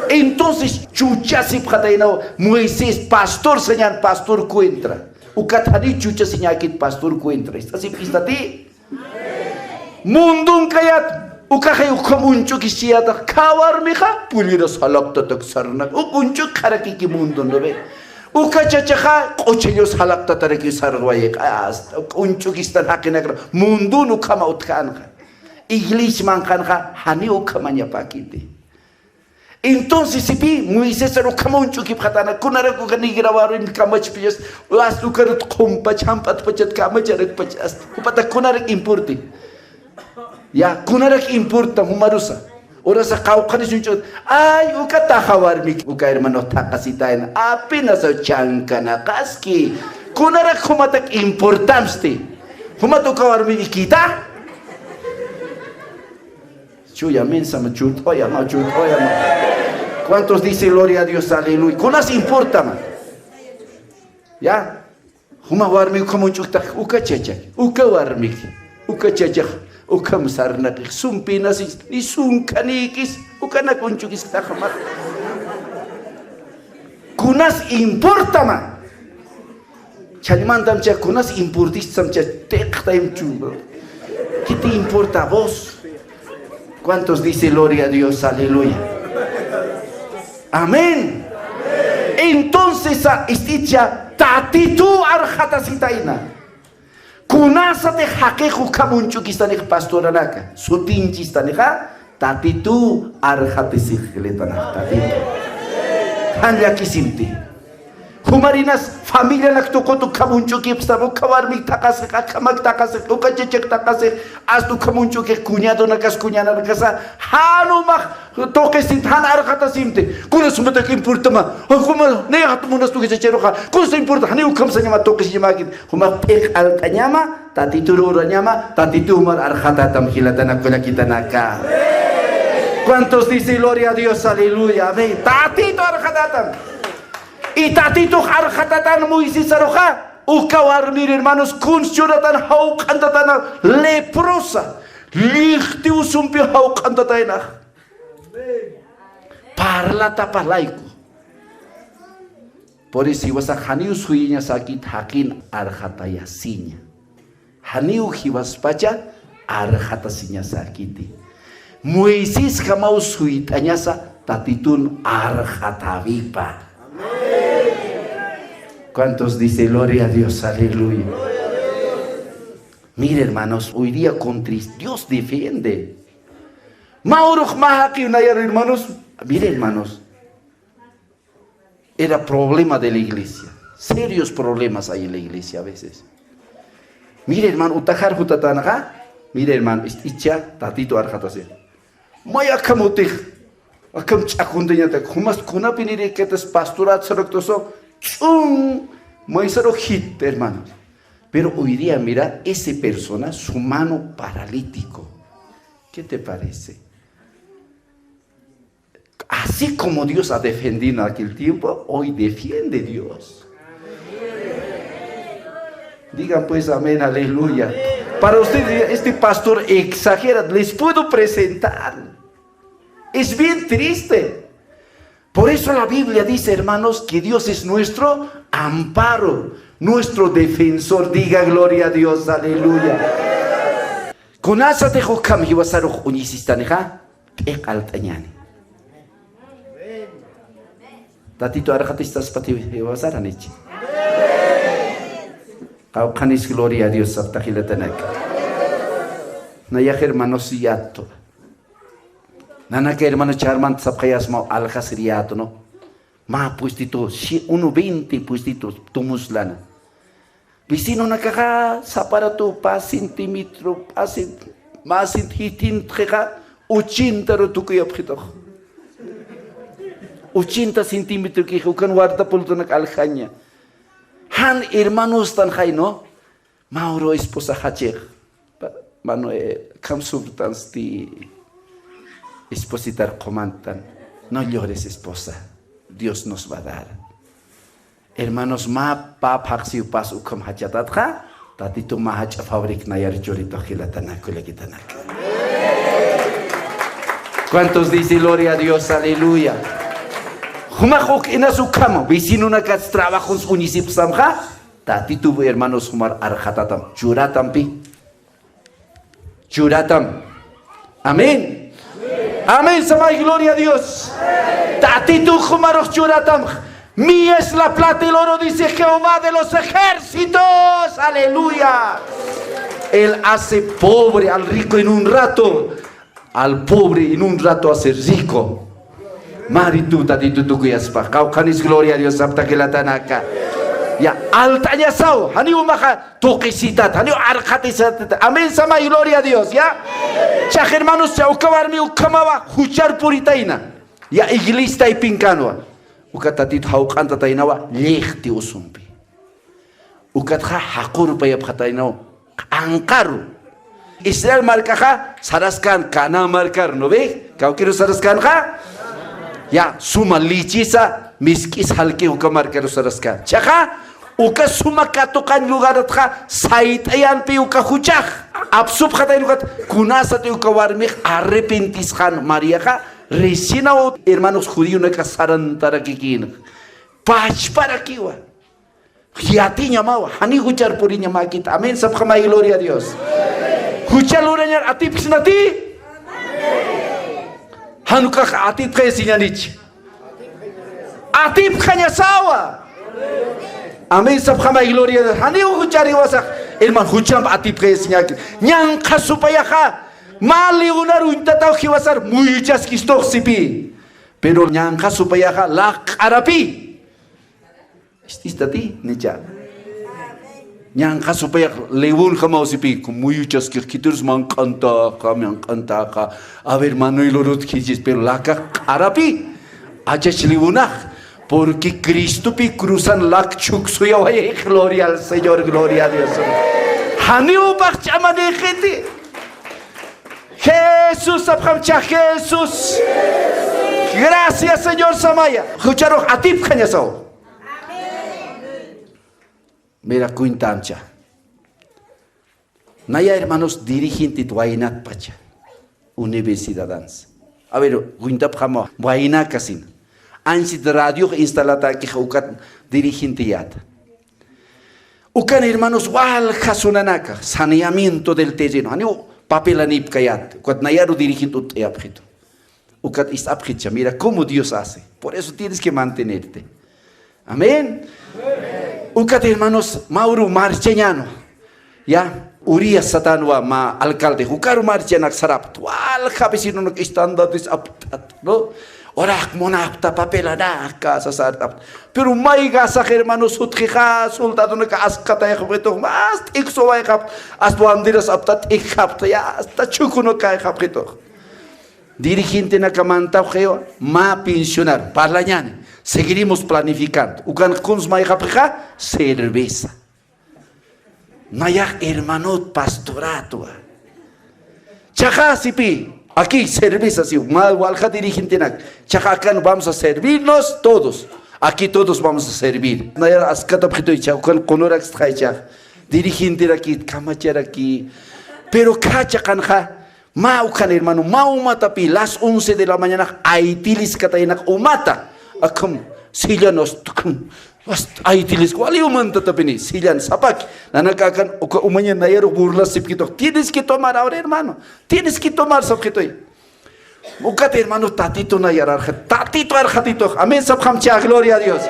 Entonces, chuchasip khatainao, Moisés, pastor señal, pastor cuentra. Ukatani chucha señal que pastor cuentra. ¿Está así ti? Mundun kayat, ukakay ukamuncho kisiata, kawar mija, puliras halakta taksarna, ukuncho karakiki mundun, ¿no ve? Ukachachaja, ochellos halakta tareki sarwaye, unchukistan hakinakra, mundun ukama utkanja, iglis mankanja, hani ukamanya pakiti. Entonces, si pi, Moisés ukama unchuki patana, kunaraku kanigrawaru in kamach piyas, uas ukarut kompa champat pachat kamacharak pachas, upata kunarak importi. Ya, kunarak importa humarusa. Ora sa kaukanis yung ay ukata hawarmik uka hermano takasitain apenas chanka na kaski kunarak humatak importante humato kawarmi ikita chuya mensa machut oya ma. ¿Cuántos dicen gloria a Dios? Aleluya. Kunas importa ma. Ya huma warmi como chukta uka chechak uka warmik uka chechak ukam sarnak sumpinas isun kanikis ukana kunchukis takhamak kunas importa ma chalmandam cha kunas importistam cha tektaim chulo ¿qué te importa vos? ¿Cuántos dice gloria a Dios? Aleluya. Amén. Entonces isticha tatitu arjatasitaina. Kunasa te hakeju kamunchukistani pastoranaka. Sutinchistani tatitu arjatisijletanaka. Tatitu. Hanya kisimti. Humarinas familia naktukotu kamunchuki pstabo kawarmi takase kamak takase ukachechek takase astu kamunchuki cuñado nakas cuñana nakasa hanumak tokesit han arkhata simte kuna sumata ke importama kuma ne hatumunas tu kecheroja kuna se importa hani ukam sanyama tokes yamagit huma pek altanyama tatituru ranyama tatitumar arkhata tamhilatana kula kitanaka. ¿Cuántos dicen gloria a Dios? Aleluya. Amén. Tatito arkhatatam. Y tatito arjatatan Moisés aroja ukawar mir hermanos kunchuratan haukantatan leprosa lichti usumpi haukantatana parla tapalaiku por eso ibas a haniu suiña sakit hakin arjataya siña haniu hibas pacha arjatasiña sakiti Moisés kamau suitanyasa tatitun arjatavipa. ¿Cuántos dicen gloria a Dios? Aleluya. Mire hermanos, hoy día con tristeza Dios defiende. Mauruch mahaki unayar hermanos. Mire hermanos, era problema de la iglesia. Serios problemas hay en la iglesia a veces. Mire hermano, utajar hutatanaga. Mire hermano, icha tatito arjatase. Maya kamutich. Akam chakundenya te kumas kuna pinire que tes pastorat soroctoso. Moisés hit, hermanos. Pero hoy día, mira, esa persona, su mano paralítico. ¿Qué te parece? Así como Dios ha defendido en aquel tiempo, hoy defiende Dios. Digan pues amén, aleluya. Para ustedes, este pastor exagera, les puedo presentar. Es bien triste. Por eso la Biblia dice, hermanos, que Dios es nuestro amparo, nuestro defensor. Diga gloria a Dios, aleluya. Con asa te jokam hiwasaruj unisistaniha ek altañani. Tatito arjatistas pati hiwasaranichi. Kaukanis gloria a Dios sabtahilatanaka. Nayaj hermanos yato. Nana que hermano charman sapkayas mau alhasriato no. Ma puestito si 1.20 puestitos tumuslana. Vecino nakaga saparato pa centímetro pasin más hitin trega 80 rotukuya pjito. 80 centímetros que jukan warta pulto nak alhaña. Han hermanos tan hay no. Mauro esposa hacheg. Mano kam substans ti espositar comandan, no llores esposa, Dios nos va a dar. Hermanos, ma pa paxiu pas ukam hachatatka, tatito ma hacha fabrik nayar chorito gilatanaku legitanaka. ¿Cuántos dicen gloria a Dios? Aleluya. Humajok inasukamo, vecino nakas trabajos unisip samja, tatito hermanos humar arjatatam, churatam pi. Churatam. Amén. Amén, samay, gloria a Dios. Tatitu jumaros churatam. Mía es la plata y el oro, dice Jehová de los ejércitos. Aleluya. Él hace pobre al rico en un rato, al pobre en un rato hace rico. Maritu tatitu tu kuyaspa. Kaukanis gloria a Dios sapta que la tanaka. Ya altaña sao, hani umaja toquisitat, hani arjatisatat. Amén, sama y gloria a Dios, ya. Chaj hermanos, ya ukabarmi ukamawa huchar puritaina. Ya iglesia y pincanwa. Ukatatit haukanta tainawa lehti usumpi. Ukatha hakur payapkhatainawa ankaru. Israel marcaja saraskan kana marcar, ¿no ve? Kaukiru saraskan ja. Ya suma lichisa miskis halki ukamarcar saraskan. Chaja uka suma katukan lugaratja saitayan pi uka huchaj absub khatainu kat kunasate uka warmih arrepentisjan mariaja resina hermanos judíos na kasaran tarakikin pach para kiwa hiati nyamawa hani huchar puri nyamakit amen sabkhama gloria a Dios huchar luranyar atip sinati hanuka atip kaysinyanich atip kanyasawa. Amin sabkhama gloria. Hani huchari wasak. Hermano hucham atip kayasnya. Nyang kasupaya ka. Mali unar untatau kiwasar muyuchas kistok sipi. Pero nyang kasupaya ka lak arapi. Istati necha. Nyang kasupaya lewun kamau sipi. Muyuchas kiturus mangkanta ka mangkanta ka. A ver Manuel Orut kijis pero laka arapi. Aja chliwunah. Porque Cristo pi cruzan lak chuksuya vaya gloria al Señor, gloria a Dios. Haniu bakchama de gente. Jesús abhamcha Jesús. Gracias Señor Samaya. Escucharon atip kanyasao. Mira cuintamcha. Naya hermanos dirigente tuainat pacha. Universidadans. A ver, cuintap kamo. Buaina kasin. Ansi de radio instalada que ukat dirigente yata. Ukan hermanos wal kasunanaka saneamiento del terreno. Anio papel anip kayat. Ukat nayaru dirigente utayapjito. Ukat is apjicha. Mira cómo Dios hace. Por eso tienes que mantenerte. Amén. Ukat hermanos Mauro Marcheñano. Ya. Urias satanwa ma alcalde. Ukaru Marchenak sarap. Wal cabecino no estando desapatat. No. Orak monapta papelana casa sartap. Pero mai gasa hermanos utkhija soldado na askata yakbeto mas ikso way kap as bandiras aptat ikapta ya hasta chukuno kay kapito. Dirigente na kamanta geo ma pensionar parlañan. Seguiremos planificando. Ukan kuns mai kapja cerveza. Naya hermano pastorato. Chajasipi. Aquí cerveza, sí, malwalja dirigente nak. Chacacan vamos a servirnos todos. Aquí todos vamos a servir. Naya askata pito icha, con orax traicha. Dirigente aquí, camachar aquí. Pero cachacanja, maucan hermano, maumatapi, las 11 de la mañana, aitilis catainak umata. Acum, sillanos, aitilis, wali umanta tapini, sillan sapak. Nanakakan, umanya nayaro burlas sipkito. Tienes que tomar ahora, hermano. Tienes que tomar sabkito. Ukat hermano, tatito nayarar, tatito arjatito. Amén, sabhamcha, gloria a Dios.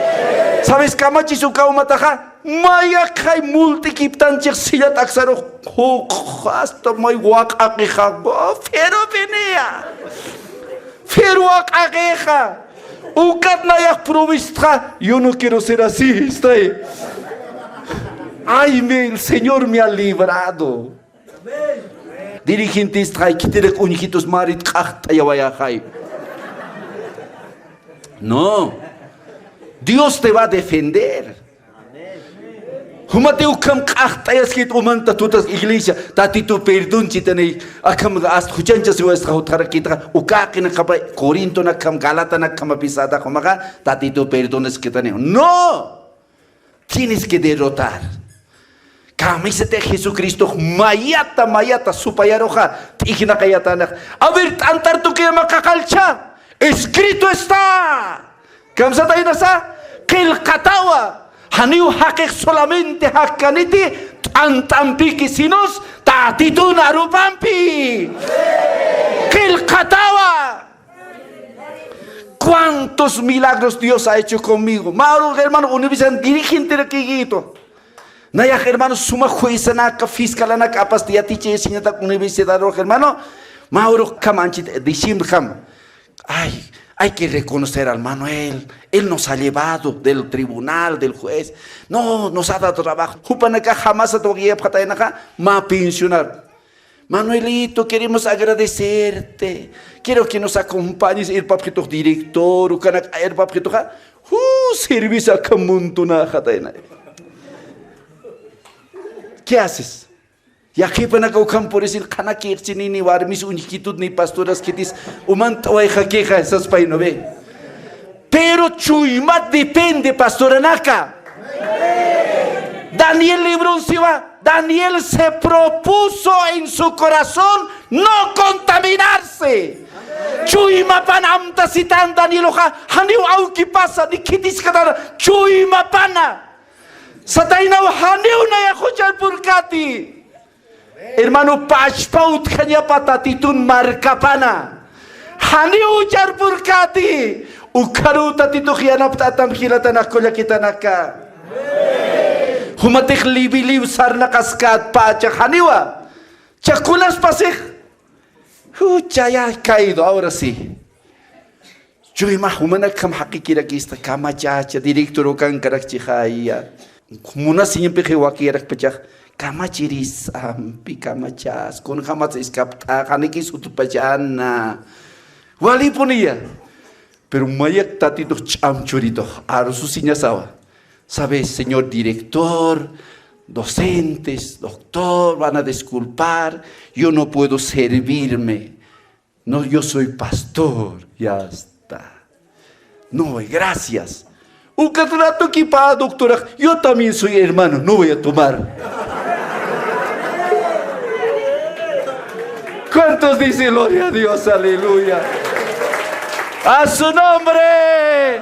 ¿Sabes camachi su kaumataja? Maya kai multikiptanchik sillat aksaro. Hasta may wak akeja. Pero venea. Pero wak akeja. Ukat nayak provistra. Yo no quiero ser así, está ahí. Ay, el Señor me ha librado. Dirigentes trae quitere unijitos marit kahta ya vaya jai. No. Dios te va a defender. Humate ukam kahta ya skit umanta tutas iglesia. Tatito perdón chitane akam ast huchancha se vuestra utara kita ukakin kapa Corinto na kam Galata na kam pisada komaga tatito perdón es kitane. No. Tienes que derrotar. Camiseta de Jesucristo, mayata, supayaroja, tigina kayatanak. A ver, antar tu que makakalcha. Escrito está. Kamsata inasa, que el katawa, haniu hakek solamente hakaniti, antampi sinos, tatito narupampi. Que el katawa. ¿Cuántos milagros Dios ha hecho conmigo? Mauro, hermano, universidad dirigente de Quiguito. Naya hermano suma jueza naka fiscal naka apastia tiche señata universidad hermano Mauro Camanchi diciembre cam. Ay, hay que reconocer al Manuel. Él nos ha llevado del tribunal, del juez. No, nos ha dado trabajo. Jupanaka jamás a toguía patayanaka ma pensionar. Manuelito, queremos agradecerte. Quiero que nos acompañes el papito director, el papito servicio a camuntuna jatayana. ¿Qué haces? Ya que van a causar por decir cana que ni warmis uniquitud ni pastoras que dis umanta oeja queja esas paino ve. Pero chuimat depende pastora naka. Daniel Librón se va. Daniel se propuso en su corazón no contaminarse. Chuima panamta citan Daniel oja haniu auki pasa ni kitis kadar chuima pana. Sataina haniu na ya escuchar purkati. Hermano pashpaut kanya patatitun markapana. Haniu jar purkati. Ukaruta titujianaptatam hilatanak kitanaka. Humatik libiliw sarna kaskat pacha haniwa. Chakulas pasig. Chaya caído, ahora sí. Yo imagino que hakikira que esta cama chacha director kan karak chihaya. Muna siempre que wakirak pechak kama chiris kama chas con jamás escapta haniki utupachana. Wali punia. Pero mayak tatito chamchurito, arsu sawa. Sabes, señor director, docentes, doctor, van a disculpar, yo no puedo servirme. No, yo soy pastor, ya está. No, gracias. Un contrato equipado, doctora, yo también soy hermano, no voy a tomar. ¿Cuántos dicen gloria a Dios? Aleluya. A su nombre,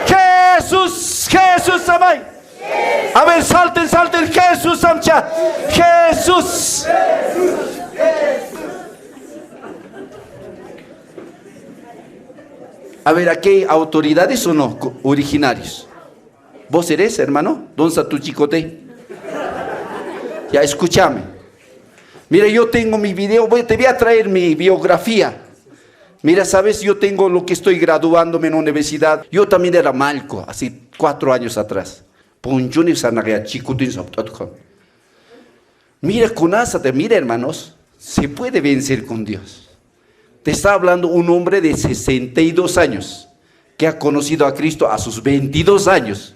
Jesús, Jesús, amay. A ver, salten, salten, Jesús, amcha, Jesús. A ver, ¿aquí hay autoridades o no? Originarios. ¿Vos eres, hermano? ¿Dónde está tu chicote? Ya, escúchame. Mira, yo tengo mi video, te voy a traer mi biografía. Mira, sabes, yo tengo lo que estoy graduándome en la universidad. Yo también era malco, así 4 años atrás. Mira, mira, hermanos, se puede vencer con Dios. Te está hablando un hombre de 62 años que ha conocido a Cristo a sus 22 años.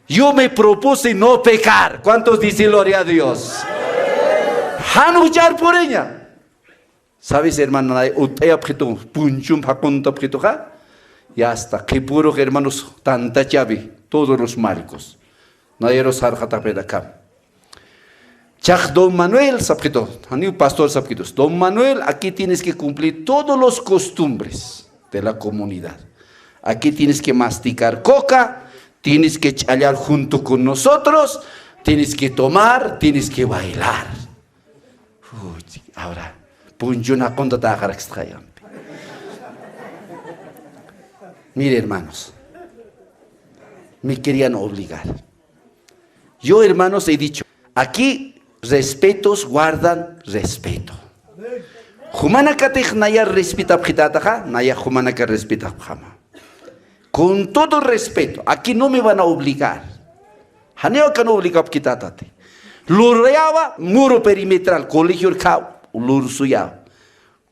Yo me propuse no pecar. ¿Cuántos dicen gloria a Dios? Hanuchar por ella. ¿Sabes, hermano? Ya está. Que puro, hermanos, tanta llave. Todos los maricos. Nadie los harjata pedacam. Chach Don Manuel, sapito, pastor sapitos. Don Manuel, aquí tienes que cumplir todos los costumbres de la comunidad. Aquí tienes que masticar coca, tienes que chalear junto con nosotros, tienes que tomar, tienes que bailar. Uy, ahora, punjuna conta tajar extrañante. Mire, hermanos, me querían obligar. Yo, hermanos, he dicho, aquí respetos guardan respeto. Humanakatej naya respeta pjitataja, naya humanaka respeta jama. Con todo respeto, aquí no me van a obligar. Haneo que no obliga pjitatate. Lurreaba muro perimetral, colegio el cao, lursuyao.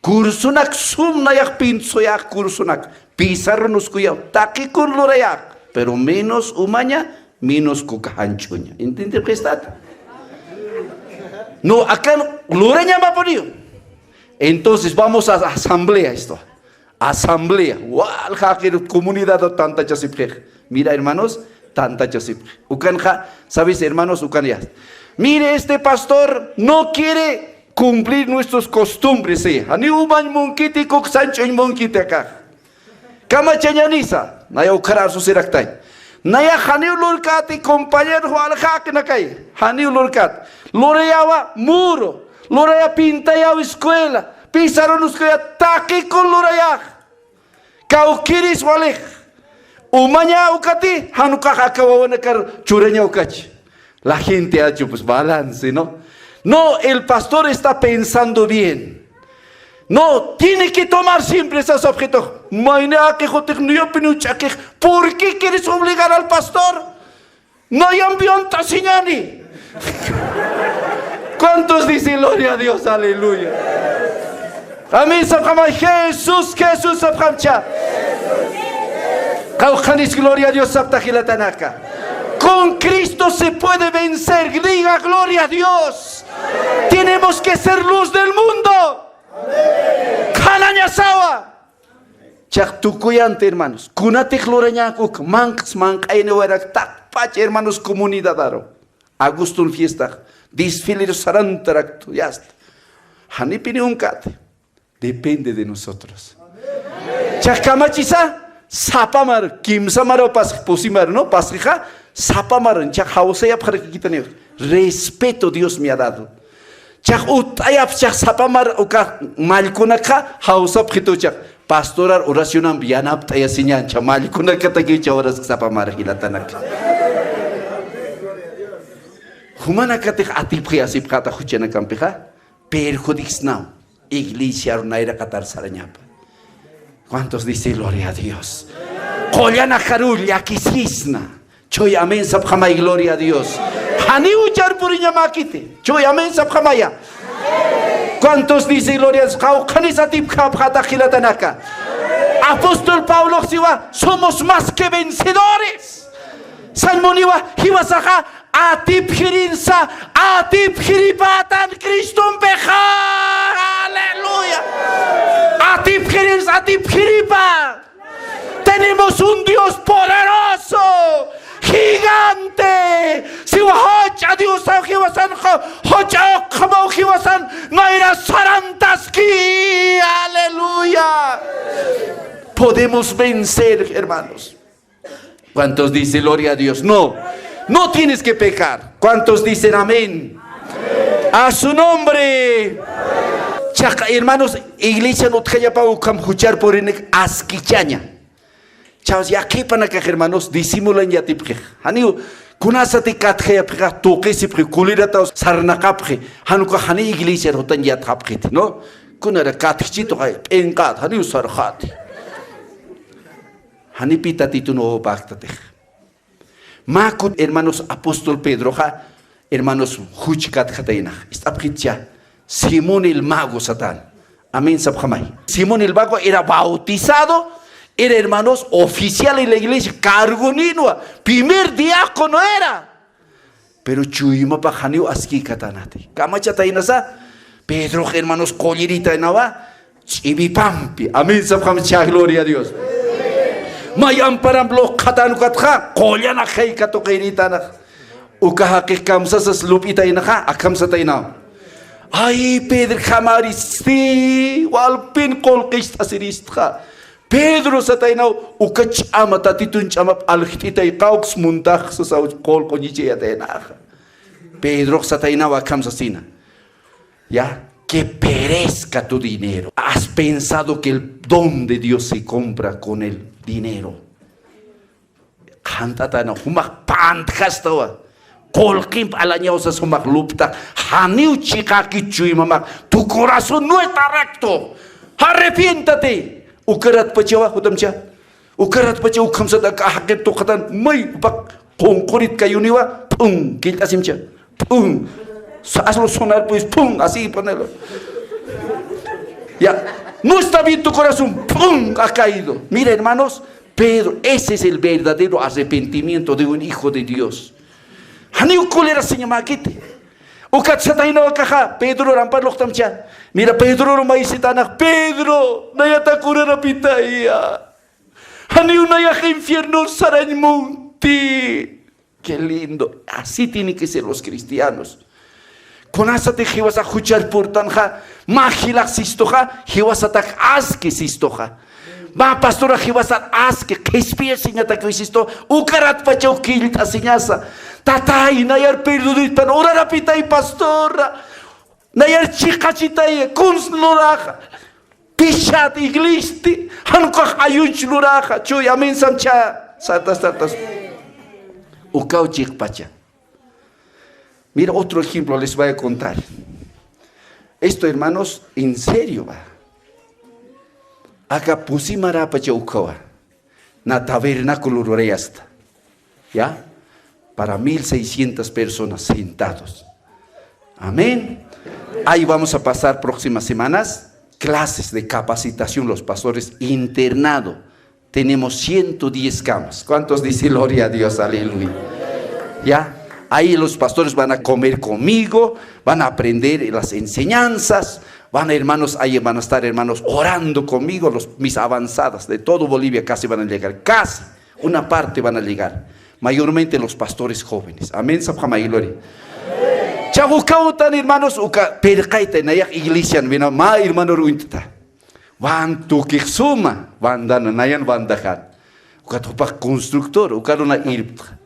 Kursunak sum nayak pinsoyak kursunak. Pizarro nos cuyao, taki kun lureyak. Pero menos humaña, menos cocahanchuña. ¿Entiende qué está? No, acá lo llama por ello. Entonces vamos a asamblea esto. Asamblea. Comunidad tanta chasiprej. Mira, hermanos, tanta chasiprej. Ukanja, ¿sabes, hermanos? Ukanja. Mire, este pastor no quiere cumplir nuestras costumbres. Ani uman monkiti kok sancho en monkiti acá. Kama chañaniza. Naya ukarar su seraktay. Naya haniu lurkat y compañero Juan Jaquinacay. Haniu lurkat. Loreaba muro. Lorea pintaya escuela. Pisaron escuela. Taki con lorea. Kaukiris walej. Umanya ukati. Hanuka hakawanakar chureña ukach. La gente ha hecho pues balance, ¿no? No, el pastor está pensando bien. No, tiene que tomar siempre esos objetos. ¿Por qué quieres obligar al pastor? No hay ambiente, señani. ¿Cuántos dicen gloria a Dios? Aleluya. Amén. Jesús, Jesús, gloria a Dios. Con Cristo se puede vencer. Diga gloria a Dios. Tenemos que ser luz del mundo. Kanaña sawa. Chak tukuyante, hermanos. Kunate gloria kuk manks mankaine warak tak pach, hermanos, comunidad aro. Agustul fiesta. Desfile sarantarak. Ya está. Hanipini unkate. Depende de nosotros. Chak kamachisa. Sapamar. Kimsamaro pas posimar, ¿no? Pasija. Sapamar. Chak hausea para que quiten. Respeto Dios me ha dado. Chak utayap chak sapamar uka malkunaka hausap khito chak pastoral oración ambianap taya señan chamali kuna kata que horas que sapa margilatanak. Humana kata atipri asip kata huchana kampeja perjudix now iglesia runaira katar sarañapa. ¿Cuántos dicen gloria a Dios? Collana jarulla kisisna. Choy amén sabjamay gloria a Dios. Hani uchar puriña makite. Choy amén sabjamaya. ¿Cuántos dicen gloria a Dios? Apóstol Pablo siwa somos más que vencedores. Salmoniwa hiwasaja atip hirinsa atip hiripatan Cristo peja. Aleluya. Atip hirinsa atip hiripa. Tenemos un Dios poderoso, gigante. Si hocha Dios hiwasan hocha como hiwasan naira sarantaski. Aleluya. Podemos vencer, hermanos. ¿Cuántos dicen gloria a Dios? No, no tienes que pecar. ¿Cuántos dicen amén? A su nombre. Chaca, hermanos, iglesia no te haya pagado como escuchar por en asquichaña. Chavos, ya que para que hermanos disimulan ya tipre. Haniu, kunasa te katje pega toque si preculira taos sarnakapje. Hanu ka hani iglesia rotan ya tapjete, ¿no? Kunara katchito hay enkat haniu sarjate. Hani pita titu no pactate. Makun hermanos apóstol Pedro ja hermanos huchikat jataina. Estapjitya Simón el mago Satán. Amén sabjamay. Simón el mago era bautizado. Era, hermanos, oficial en la iglesia, cargonino, primer diácono era. Pero chuyima pajaniu aski katanate. Kamachata inasa, Pedro, hermanos, collerita en agua, chivipampi. Amén, sabjamcha, gloria a Dios. Mayam paramblo katanu katja, collana hei katokeritana. Ukaha que kamsas lupita inaja, akamsata inao. Ay, Pedro jamaristi, walpin colquista siristra. Pedro satainau ukach amata titun chamap alhtita iqaux muntaj sa kol koniche atena. Pedro satainau akam sasina. Ya, que perezca tu dinero. ¿Has pensado que el don de Dios se compra con el dinero? Cantatana humak pantkastawa. Kolkim alañosa sumak lupta. Haniu chikakichu mamak. Tu corazón no está recto. Arrepiéntate. Ukarat pachawa hudamcha. Ukarat pachawa kamsada kahakit to katan may bak konkurit kayuniwa pum kita simcha pum aslo sonar pues pum así ponelo. Ya no está bien tu corazón pum ha caído. Mira hermanos, Pedro, ese es el verdadero arrepentimiento de un hijo de Dios. Hani ukulera señama kite. Ukat sataino kaha Pedro rampar loktamcha. Mira Pedro no maisitanak Pedro nayata kurara pitaya. Hani unaya infierno sarañmunti. Qué lindo. Así tienen que ser los cristianos. Con asa te jibas a escuchar por tanja magilak sistoja jibas a tak aske sistoja. Va pastora jibas a aske que espía señata que hiciste ukarat pachau kilta señasa. Tatay nayar perdudit pan orara pitay pastora. Nayar chikachitay kuns luraja. Pishat iglisti. Hankah ayunch luraja. Chuy amen samcha. Sartas. Ukau chikpacha. Mira otro ejemplo les voy a contar. Esto hermanos, en serio va. Acá pusimara pacha ukawa. Na tabernáculo reyasta. ¿Ya? Para 1600 personas sentados. Amén. Ahí vamos a pasar próximas semanas clases de capacitación los pastores internado. Tenemos 110 camas. ¿Cuántos dicen gloria a Dios? Aleluya. Ya. Ahí los pastores van a comer conmigo, van a aprender las enseñanzas, hermanos, ahí van a estar hermanos orando conmigo, mis avanzadas de todo Bolivia casi van a llegar, casi una parte van a llegar, mayormente los pastores jóvenes. Amén, sabjamay gloria. Chabucautan hermanos, percaita nayak iglesia, ma hermano ruintata. Van tu que suma, van dan nayan van dahan. Ukatupak constructor, ukaruna irpta.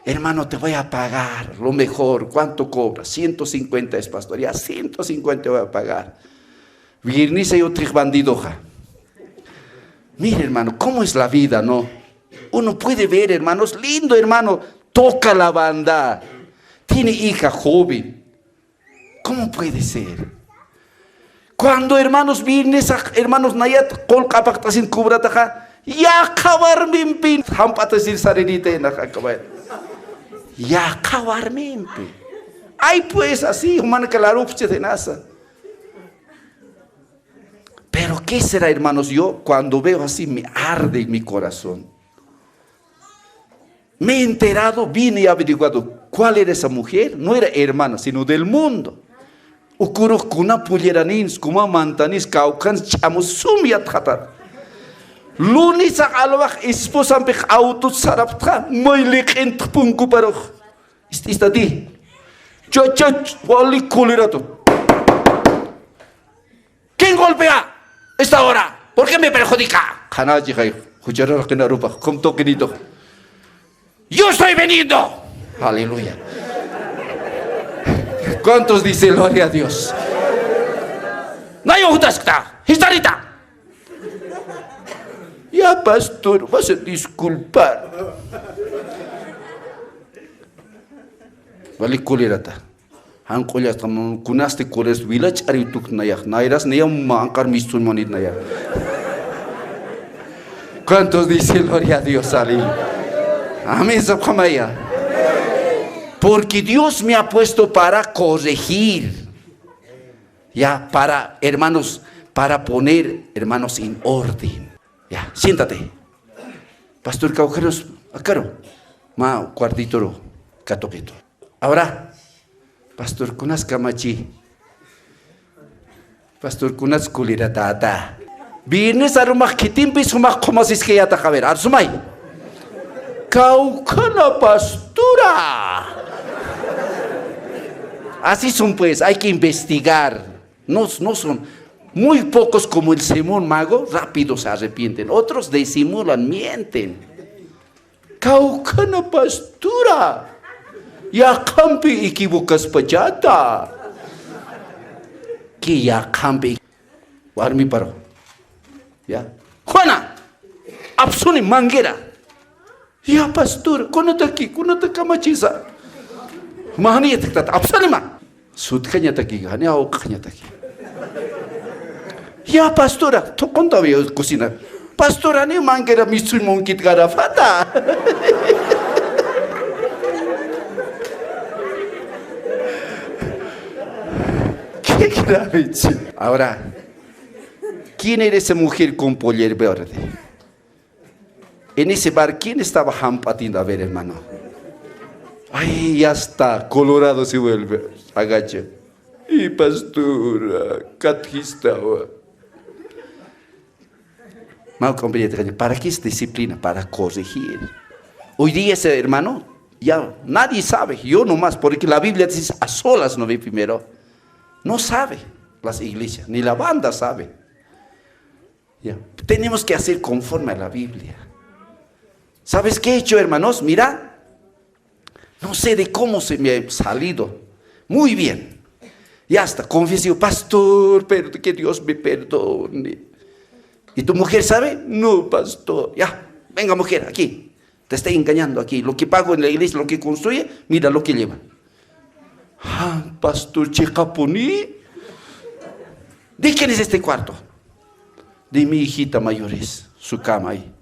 Hermano, te voy a pagar lo mejor. ¿Cuánto cobras? 150 es pastor. Ya 150 voy a pagar. Viernes hay otro bandido. Mire, hermano, cómo es la vida, ¿no? Uno puede ver, hermanos, lindo, hermano, toca la banda, tiene hija joven. ¿Cómo puede ser? Cuando, hermanos, vienes a, hermanos, nayat, kol kapak tasin kubrataja, ya kawar mimpi, hampatasir sarenita en acabar. Ya kawar mimpi. Ay, pues, así, humana que la rupche de nasa. Pero ¿qué será, hermanos? Yo cuando veo así me arde en mi corazón. Me he enterado, vine y averiguado cuál era esa mujer. No era hermana, sino del mundo. Ukuro kuna pulleranins, kuma mantanis, kaukan chamos sumiat hatar. Lunis a alwach esposan pech auto saraptra, moilik en tpunku paroch. Está ti. Chochoch, wali culerato. ¿Quién golpea esta hora? ¿Por qué me perjudica? Hanaji hay, hucharar que narupa, como toquenito. Yo estoy venido. Aleluya. ¿Cuántos dicen gloria a Dios? Nayo hutaskta, histarita. Ya, pastor, vas a disculpar. Vale, culerata. Han collas también kunaste cures village arituk nayak. Nairas nayam mangkar mistun monit nayak. ¿Cuántos dicen gloria a Dios? Aleluya. Amén, Zapamaya. Porque Dios me ha puesto para corregir. Ya, para, hermanos, para poner, hermanos, en orden. Ya, siéntate. Pastor Caujeros, acaro. Ma, cuartito, catoquito. Ahora, Pastor Kunas Kamachi. Pastor Kunas Kulira Tata. Vienes a rumah kitimpis rumah komasis que ya ta ver. Arsumay. Caucana pastura. Así son, pues, hay que investigar. No son muy pocos como el Simón Mago, rápido se arrepienten. Otros disimulan, mienten. Caucana pastura. Ya campi equivocas pachata. Que ya campi. Warmi paro. Ya. Juana. Absuni manguera. Ya pastor, kunata aquí, kunata kamachisa. Mahani ya tektat, absuni ma. Sudkanya taki, hani au kanya taki. Ya pastora, to konta veo cocina. Pastora ni manguera misun monkit garafata. Qué grave. Ahora, ¿quién era esa mujer con poller verde? En ese bar, ¿quién estaba jampatiendo? A ver, hermano. Ay, ya está, colorado se vuelve. Agacha. Y pastora, catista. ¿Para qué es disciplina? Para corregir. Hoy día ese hermano, ya nadie sabe. Yo nomás, porque la Biblia dice a solas no ve primero. No sabe las iglesias, ni la banda sabe. Ya. Tenemos que hacer conforme a la Biblia. ¿Sabes qué he hecho, hermanos? Mira, no sé de cómo se me ha salido. Muy bien. Ya está, confesio, pastor, pero que Dios me perdone. ¿Y tu mujer sabe? No, pastor. Ya, venga mujer, aquí. Te está engañando aquí. Lo que pago en la iglesia, lo que construye, mira lo que lleva. Ah, pastor Checaponi. ¿De quién es este cuarto? De mi hijita mayores, su cama ahí.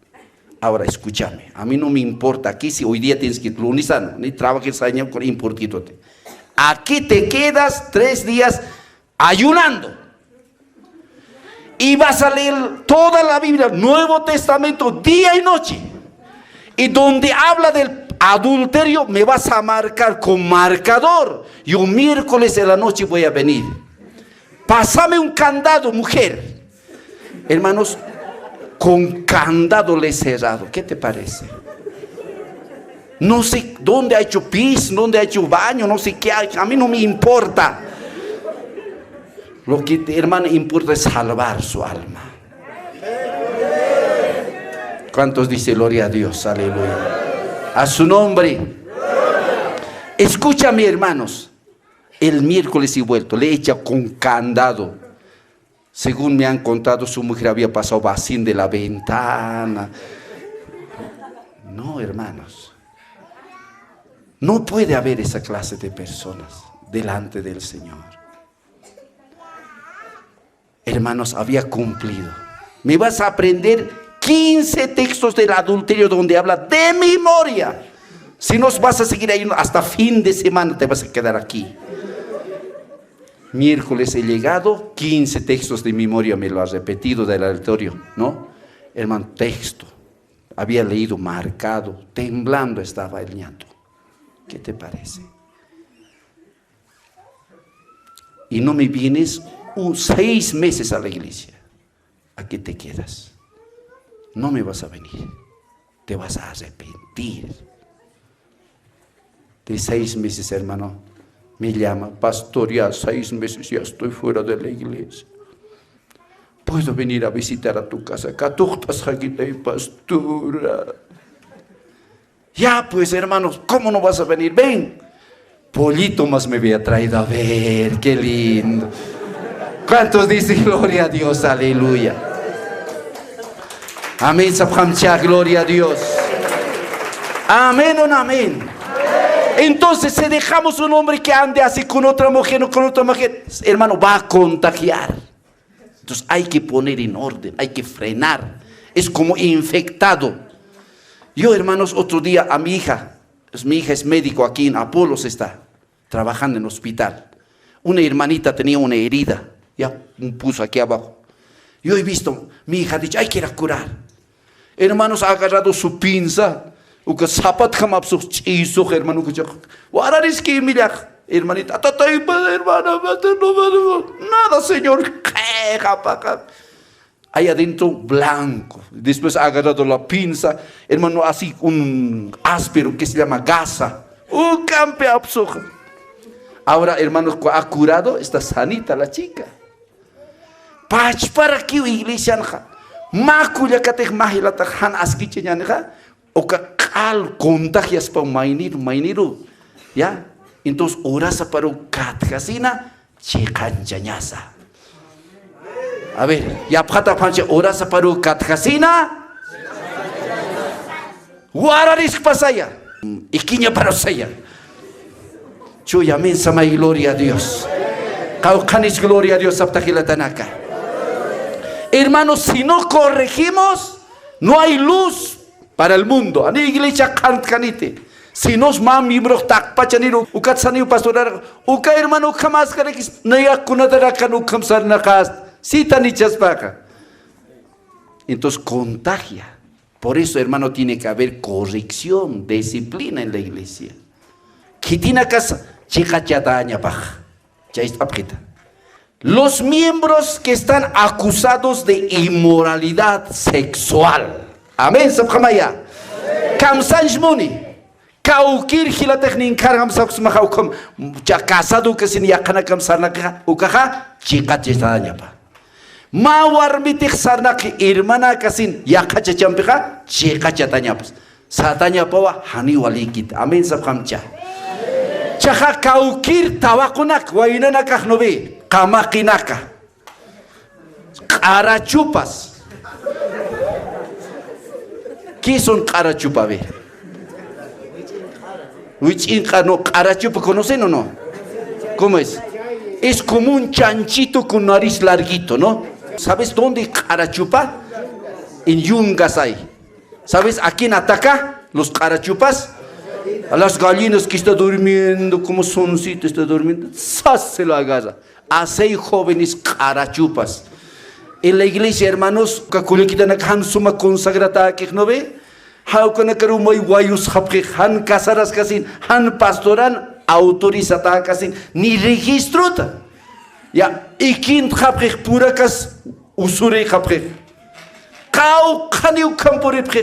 Ahora escúchame, a mí no me importa aquí si hoy día tienes que ir lunizano, ni trabajes año con importito. Aquí te quedas 3 días ayunando. Y vas a leer toda la Biblia, Nuevo Testamento, día y noche. Y donde habla del adulterio, me vas a marcar con marcador. Yo miércoles de la noche voy a venir. Pásame un candado, mujer. Hermanos, con candado le he cerrado. ¿Qué te parece? No sé dónde ha hecho pis, dónde ha hecho baño, no sé qué. A mí no me importa. Lo que, hermano, importa es salvar su alma. ¿Cuántos dicen gloria a Dios? Aleluya. A su nombre. Escúchame, hermanos. El miércoles he vuelto, le he echado con candado. Según me han contado, su mujer había pasado vacín de la ventana. No, hermanos. No puede haber esa clase de personas delante del Señor. Hermanos, había cumplido. Me vas a aprender 15 textos del adulterio donde habla de memoria. Si no vas a seguir ahí hasta fin de semana, te vas a quedar aquí. Miércoles he llegado, 15 textos de memoria me lo ha repetido del adulterio, ¿no? Hermano, texto. Había leído, marcado, temblando estaba el ñato. ¿Qué te parece? Y no me vienes 6 meses a la iglesia. ¿A qué te quedas? No me vas a venir. Te vas a arrepentir. De 6 meses, hermano, me llama, pastor, ya 6 meses ya estoy fuera de la iglesia. ¿Puedo venir a visitar a tu casa? Pastora. Ya pues, hermanos, ¿cómo no vas a venir? Ven. Pollito más me había traído, a ver, qué lindo. ¿Cuántos dicen gloria a Dios? Aleluya. Amén, sabhamcha, gloria a Dios. Amén o no amén. Entonces, si dejamos un hombre que ande así con otra mujer o con otra mujer, hermano, va a contagiar. Entonces hay que poner en orden, hay que frenar. Es como infectado. Yo, hermanos, otro día a mi hija es médico aquí en Apolos, está trabajando en hospital. Una hermanita tenía una herida, ya puso aquí abajo. Yo he visto, mi hija ha dicho, hay que ir a curar. Hermanos, ha agarrado su pinza. Uka zapat jamap sus chiso, hermano, guararis que mira, hermanita, hermana, nada, señor, ahí adentro blanco. Después ha agarrado la pinza, hermano, así un áspero que se llama gasa. Campe absuja. Ahora, hermano, ha curado, está sanita la chica. Pach para que iglesia nja, macuya katek mahilata han askiche nja. O que al contagias para mainiro, ¿ya? Entonces orasa para un catcasina, checanchañasa. A ver, ya pata pancha orasa para un catcasina, guararis pasaya, y quiña para saya. Chuya mensa may gloria a Dios. Caucanis gloria a Dios aptajila tanaka. Hermanos, si no corregimos, no hay luz para el mundo. Ani iglesia canite. Si nos miembros tak pachaniro, ukat saniu pastorar, uka hermano jamás carex, no ya kunadara kanu kamsar nakas, si tanichas paca. Entonces contagia. Por eso, hermano, tiene que haber corrección, disciplina en la iglesia. Kitina casa, chica chataña paja. Ya está apjeta. Los miembros que están acusados de inmoralidad sexual. Amén, sabhamaya. Kamsanjmuni. Kaukir hila technin kargam saksmahaukum. Ya casado que sin yakana kamsarnaka ukaha chica chetaña pa. Mawarmitik sarnak hermana kasin yakacha champika chica chetaña pa. Satanya pawa hani walikit. Amén, sabhamcha. Chaha kaukir tawakunak wainana kahnobe kamakinaka. Arachupas. ¿Qué son carachupa? No, carachupa, ¿conocen o no? ¿Cómo es? Es como un chanchito con nariz larguito, ¿no? ¿Sabes dónde carachupa? En Yungasay. ¿Sabes a quién ataca los carachupas? A las gallinas que está durmiendo, como soncito está durmiendo. ¡Sas! Se lo agarra. A 6 jóvenes carachupas. En la iglesia, hermanos, suma consagrata que no ve, han casaras casin, han pastoran autorizata casin, ni registrota. Ya, y quien japre pura cas usure japre. Kau kaniu campuripre.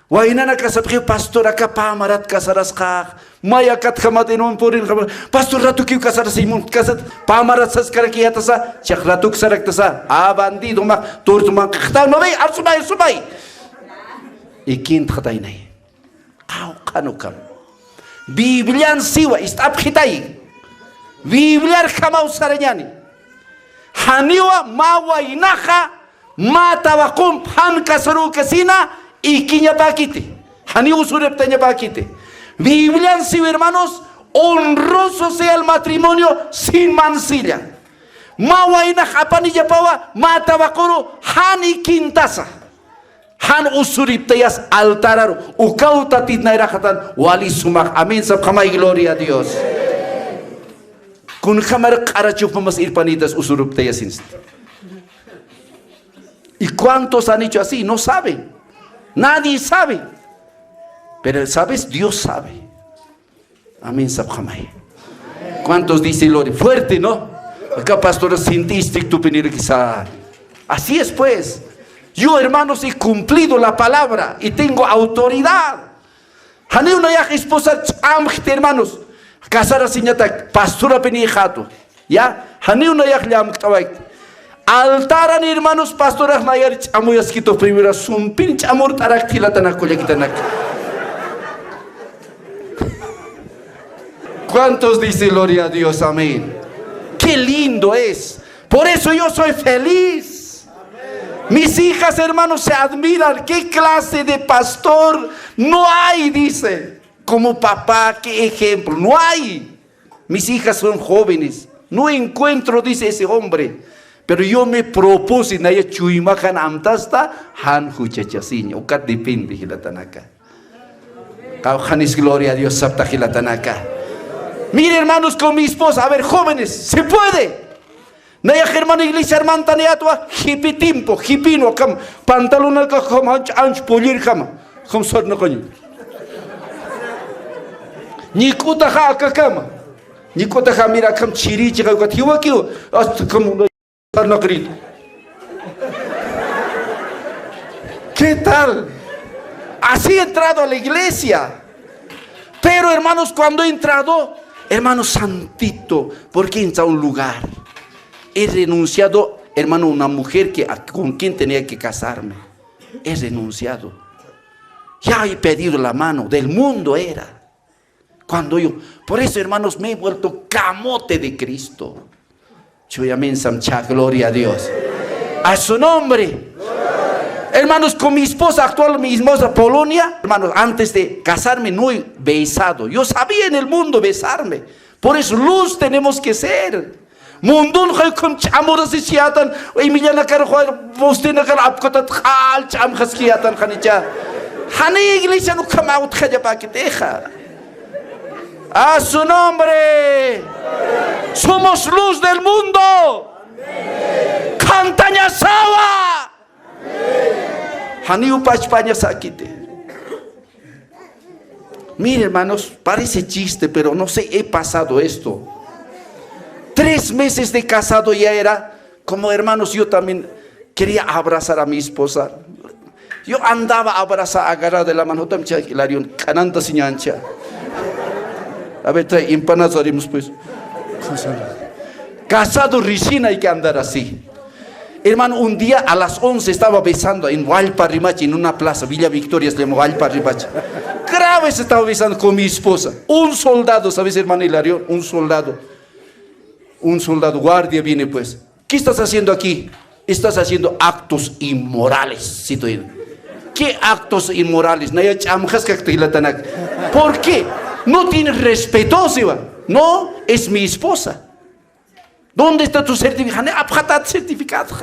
Wainana casapre pastora capa marat casaras ka. Maya kat kamatenon purin pastor ratu kiu casaras imun casat pamarat sas karakiatasa chak ratuk saraktasa a bandido ma turtuma khta no ve arsumai sumai ikin khatainai kau kanukam biblian siwa istap khitai bibliar khamau saranyani Haniwa mawa inaja matabakum han kasaru kasina y quiña paquite. Hani usureptaña paquite. Biblia, sí, hermanos, honroso sea el matrimonio sin mancilla. Mawa inaja panilla pawa matabakuru hani quintasa. Han usuriptayas altararu ukauta titnairajatan wali sumak. Amén. Sabjamay, gloria a Dios. Kun jamar karachupamas irpanitas usuriptayas inst. ¿Y cuántos han hecho así? No saben. Nadie sabe. Pero ¿sabes? Dios sabe. Amén. Sabjamay. ¿Cuántos dicen gloria? Fuerte, ¿no? Acá pastor sintiste tu venir quizá. Así es pues. Yo, hermanos, he cumplido la palabra y tengo autoridad. Hani una ya esposa amjte, hermanos. Casara señata pastora penijato. Ya, hani una ya llam tawait. Altaran, hermanos, pastora mayar chamuyas quito primero sum pinch amor tarak tilatana colectanak. ¿Cuántos dicen gloria a Dios? Amén. Qué lindo es. Por eso yo soy feliz. Mis hijas, hermanos, se admiran. ¿Qué clase de pastor? No hay, dice. Como papá, qué ejemplo. No hay. Mis hijas son jóvenes. No encuentro, dice ese hombre. Pero yo me propuse, naya chuimakan amtasta, han huchachasiña. Ukat depende, hilatanaka. Kaujanis, gloria a Dios, sapta hilatanaka. Mire, hermanos, con mi esposa. A ver, jóvenes, se puede. Naya hermano iglesia hermano taneatua hipitimpo hipino kam pantalon al kam anch pulir kam sor no coño nikuta ha kam nikuta ha mira kam chiri chiga ka tiwa kiu hasta kam no grito. ¿Qué tal? Así he entrado a la iglesia. Pero hermanos, cuando he entrado, hermano santito, porque entra a un lugar. He renunciado, hermano, a una mujer con quien tenía que casarme. He renunciado. Ya he pedido la mano, del mundo era. Cuando yo, por eso, hermanos, me he vuelto camote de Cristo. Gloria a Dios. A su nombre. Hermanos, con mi esposa actual, mi esposa Polonia, hermanos, antes de casarme no he besado. Yo sabía en el mundo besarme. Por eso luz tenemos que ser. Mundun khay kum chamura si siatan emiliana kar khoy bostina kar apkotat khal cham khaskiatan khanicha hani iglesia no kamaut khaya paqueteja. A su nombre. Somos luz del mundo. Cantaña sawa. Hani upachpaña sakite. Mire, hermanos, parece chiste, pero no sé, he pasado esto. 3 meses de casado ya era, como hermanos, yo también quería abrazar a mi esposa. Yo andaba agarrado de la mano, cananta sin ancha. A ver, trae empanadas, haremos pues. Casado recién hay que andar así. Hermano, un día a las 11 estaba besando en Hualpa-Rimachi, en una plaza, Villa Victoria, se llama Hualpa-Rimachi. Grave se estaba besando con mi esposa. Un soldado, ¿sabes, hermano Hilario? Un soldado guardia viene pues. ¿Qué estás haciendo aquí? Estás haciendo actos inmorales. ¿Qué actos inmorales? ¿Por qué? No tienes respeto, no, es mi esposa. ¿Dónde está tu certificado?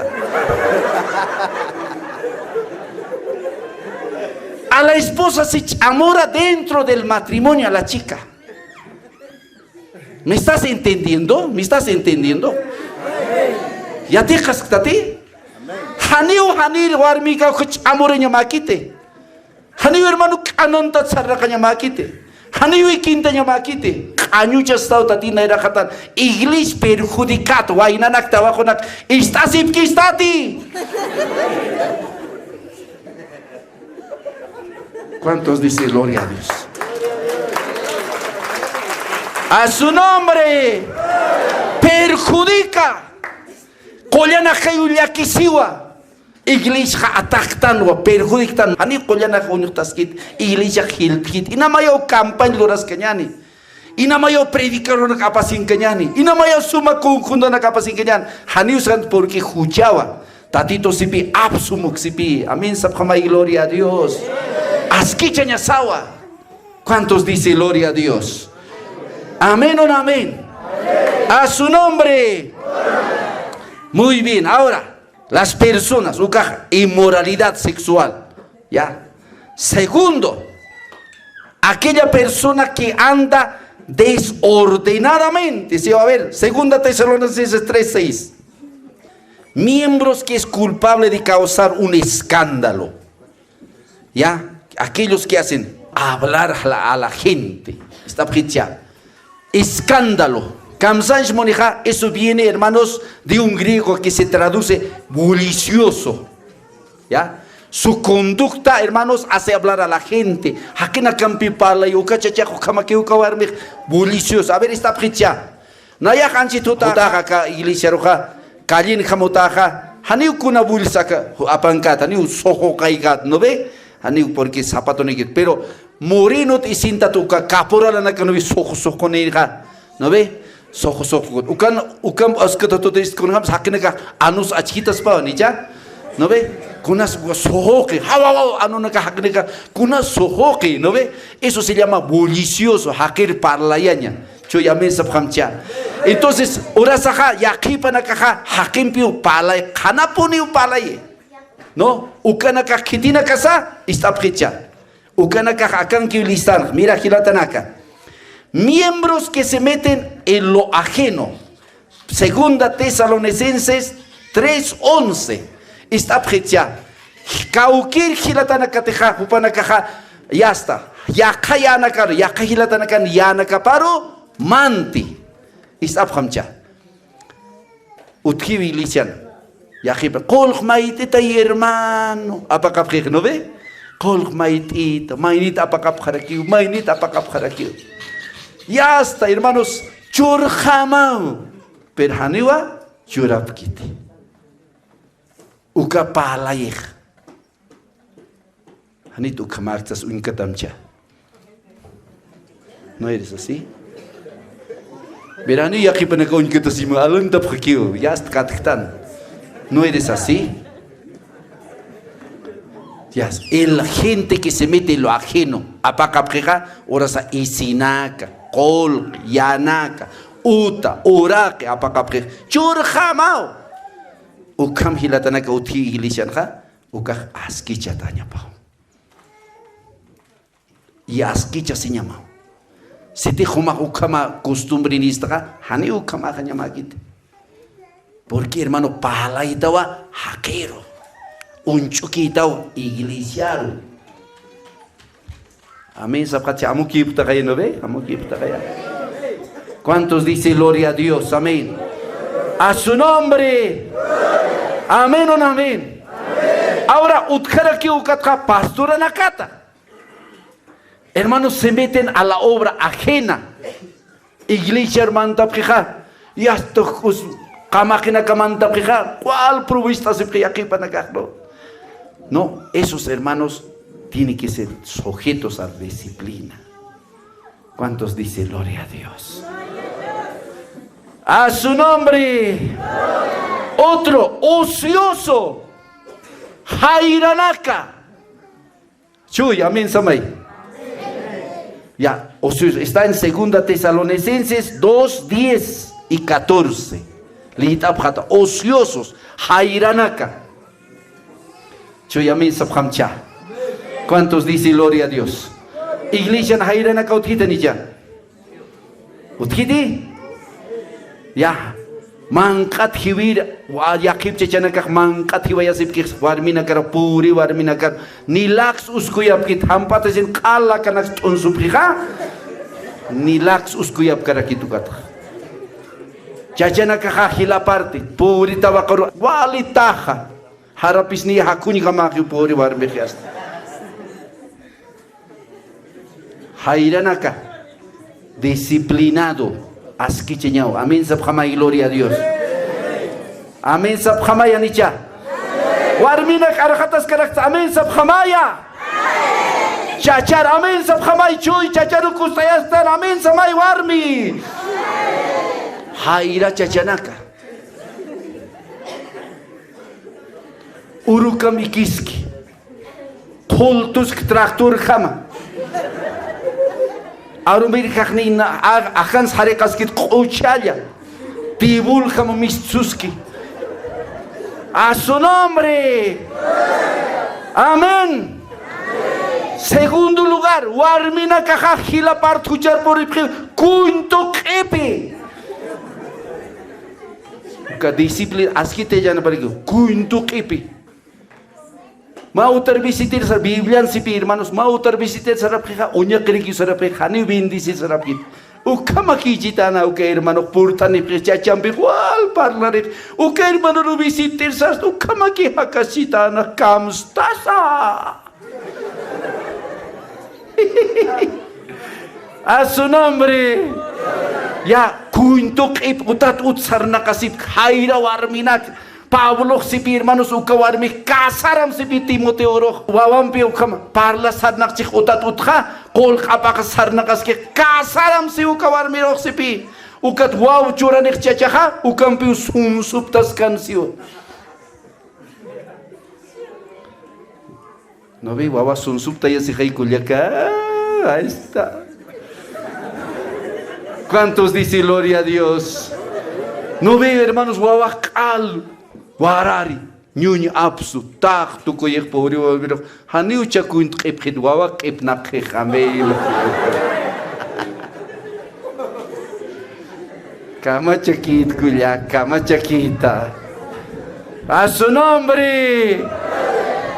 A la esposa se enamora dentro del matrimonio a la chica. ¿Me estás entendiendo? ¿Me estás entendiendo? ¿Ya te cascaste? Hanil warmika amoreña maquite. Hanil hermano canonta sarracaña maquite. Hanil quintaña maquite. Añucha estado tatina era jatan. Iglesia perjudicado. Wainanak tabajonak. Estás ibquistati. ¿Cuántos dicen gloria a Dios? A su nombre. Perjudica. Collana Jayulia Kisiwa. Iglesia atactan perjudican. Ani collana Jayulia Iglesia Hilkit. Inamayo campaña loras cañani. inamayo predicador na kapasin kanyani, inamayo suma kundo na kapasin kanyan, haniusan porque hujawa, tatito sipi absumuk sipi, amin sa kamay gloria a Dios. Asquicha sawa. ¿Cuántos dice gloria a Dios? Amén o no amén. A su nombre. Muy bien, ahora, las personas, inmoralidad sexual. ¿Ya? Segundo, aquella persona que anda desordenadamente. Se va a ver, 2 Tesalonicenses 3:6. Miembros que es culpable de causar un escándalo. ¿Ya? Aquellos que hacen hablar a la gente. Está ya. Escándalo. Kamsanj Monija, eso viene, hermanos, de un griego que se traduce bulicioso. ¿Ya? Su conducta, hermanos, hace hablar a la gente. Bulicioso. A ver, está ya. Naya hanchi tutaja ka iglesia roja. Kalin jamutaja. Haniu kuna bulsaka apankat. Haniu soho kaigat. ¿No ve? Haniu porque zapato negit. Pero morinot y cinta tuka caporal na kanovi soho neja. ¿No ve? Soho. Ukan askata to is kunham sakinaka anus achkitas pa nicha. ¿No ve? Kunas sohoke. Hawa anunaka hakneka. Kunas sohoke. ¿No ve? Eso se llama bulicioso. Haker parlayaña. Entonces, ora saja yakipa nakaja hakimpiu palay kanapuniu palay. No, ukanaka kitina kasa istapkicha. Ukanaka akanki listan. Mira gilatanaka. Miembros que se meten en lo ajeno. 2 Tesalonicenses 3:11. Istapkicha. Kaukir gilatanaka teja upanakaja ya está. Yakayanaka yakahilatanaka yanaka paro. Manti istap khamcha utkiwi lisian yakhib qolq maitita hermano apakap khik no ve qolq maitita mainita apakap kharakiu mainita apakap kharakiu ya hasta hermanos churjamau perhaniwa churapkiti ukapalayih hanit ukamartas unkatamcha. ¿No eres así? Verano ya que pone con que te simo alenta porque ya está catectan. ¿No eres así? Ya, el gente que se mete en lo ajeno, apacapjeja, orasa isinaka, kol, yanaka, uta, orake, apacapjeja, churjamao. Ukam hilatanaka uti iglesianja, ukah askicha tanya pao. Y askicha se llama. Se te joma ukama costumbre nista, hani ukama hanyamagite. Porque hermano, palaitawa haquero, un chuquitao iglesiaro. Amén, zapate, amukipta kaya no ve, amukipta kaya. ¿Cuántos dice gloria a Dios? Amén. A su nombre. Amén o no amén. Ahora, utkara ki ukatka pastora nakata. Hermanos, se meten a la obra ajena. Iglesia hermano tapija. Y hasta kamakina kamanta tapija. ¿Cuál provista se pilla aquí para acá? No, esos hermanos tienen que ser sujetos a disciplina. ¿Cuántos dicen gloria a Dios? A su nombre. Otro, ocioso. Jairanaka. Chuy, amén, samay. Ya, está en 2 Tesalonicenses 2:10 y 14. Ociosos, jairanaka. Chuyamín sabhamcha. ¿Cuántos dicen gloria a Dios? Iglesia jairanaka uthita ni ya. Uthiti? Ya. Mankat hiwir wa yakib chechanaka mankat hiwaya sipkis warmina kar puri warmina kar nilax uskuyap kit hampata sin kala kanak unsupriha nilax uskuyap karakitu kat chachanaka ha hila parte puri tabakar walitaha harapis ni hakuni kamaki puri warmikhas hairanaka disciplinado. Askicheñao. Amén, sabjama y gloria a Dios. Amén, sabjama ya nicha. Warmina karajatas karakta. Amén, sabjama ya. Chachar, amén, sabjamay chuy, chacharu kustayastan, amén, samay warmi. Haira chachanaka. Urukam ikiski. Kultusk traktur kama. Arumir kakni na akans harekaskit kuchalya. Tibul kama mistuski. A su nombre. Amén. Segundo lugar, warmina caja gila partuchar por el cuinto kepe. Que disciplina, así te llaman para que cuinto kepe. Mautar visitar sa Biblia, si hermanos, mautar visitar sa rapija, unya keriki sa rapija, ni bendice sa rapija. Uka makikita na uka hermano purta ni precha champi wal parlare. Uka hermano no visitar sa uka makihakasita na kamstasa. A su nombre. Ya kuntuk ip utat utsar na kasip haira warminak. Pablo sipi hermanos uka warmi kasaram sipi Timoteo roh wawampi ukam parla sarnak chik utat utha kol kapak sarnak aske kasaram si uka warmi roh sipi ukat waw churanik chachaha ukam pi sum suptas kan siu. No ve wawa sun supta ya si hay kulyaka. Ahí está. ¿Cuántos dicen gloria a Dios? No ve hermanos wawa kal warari nyuny apsu tak tu ko yek pori wa biro hani ucha kuint qep khid wawa qep na khamel kama chakit kulya kama chakita a su nombre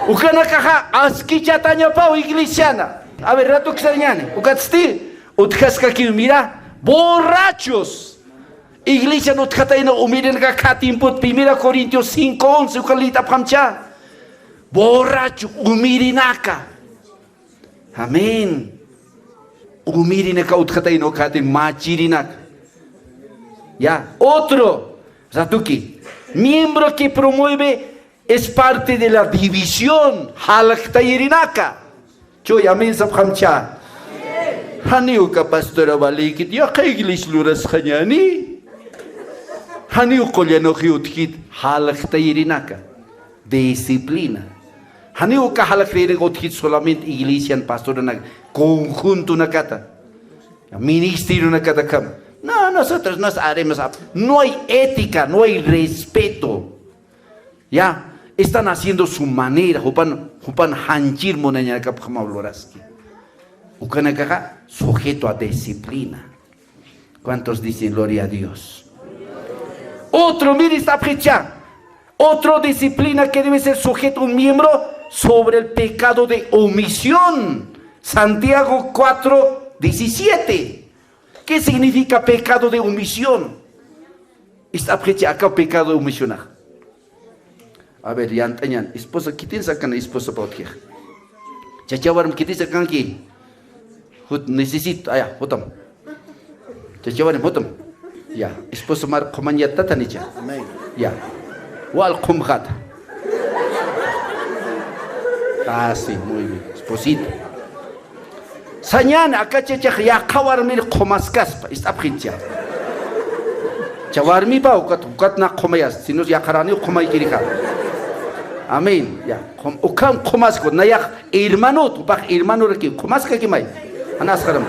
ukana caja aski chatanya pau iglesiana a ver rato extrañane ukatsti utkaska ki mira borrachos. Iglesia no trataina umiren ka katimput 1 Corintios 5:11 ukalita pamcha. Borracho umirinaka. Amén. Umirinaka utkataino katin machirinak. Ya, otro Zatuki, miembro que promueve es parte de la división halaktayirinaka. Choy amén sabhamcha. Haniuka pastora balikit ya ka iglesia luras khanyani. Haniu kolyano khiutkit halaktayirinaka. Disciplina. Haniu ka halaktayirinaka solamente iglesia en pastora na conjunto nakata. Ministerio nakata kam. No, nosotros nos haremos. No hay ética, no hay respeto. Ya, están haciendo su manera. Hupan hanchir monanya kaphamabloraski. Ukanaka sujeto a disciplina. ¿Cuántos dicen gloria a Dios? Otro, mire esta fecha. Otra disciplina que debe ser sujeto un miembro sobre el pecado de omisión. Santiago 4:17. ¿Qué significa pecado de omisión? Esta fecha acá pecado de omisión. A ver, ya antañan. Esposa, ¿qué tienes acá? Esposa, para ti. Chachawaram, ¿qué tienes acá? Necesito, allá, hotam. Chachawaram, hotam. Ya, esposa, mar, comanya tatanicha. Ya. Wal kumhata. Ah, sí, muy bien. Esposita. Sañan acá chechaj ya kawarmir komaskaspa esta princha. Chawarmi pa ukat na komayas sinos ya karani komay kirika. Amén. Ya. Ukam komasko na ya hermano tu pak hermano reki komaska kimay. Anas karam.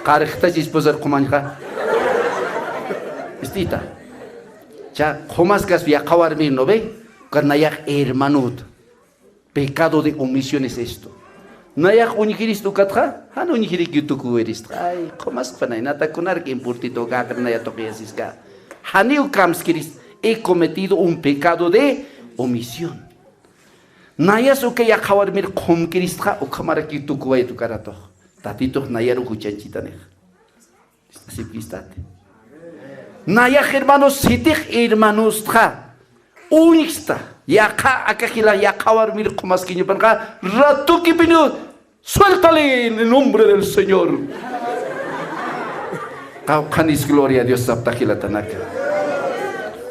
Qarixta esposa komanja. Estita. Ya komaskas ya kawarmir no ve. Karna ya hermano. Pecado de omisión es esto. Nayak unikiristo katha, han unikirik yutuku erist. Ay, komas panay natakunar que importito gakar naya toquiasiska. Haniu kamskiris, he cometido un pecado de omisión. Nayas uke ya kawarmir komkiristha o kamaraki tukuay tu karato. Tatito nayaru kuchanchitaneh. Así pistate. Nayak hermanos sitik hermanos tra. Uniksta. Yaka akakila yakawarmir komaskiño panka ratu kipinu suéltale en el nombre del Señor. Kaukanis gloria a Dios saptakila tanaka.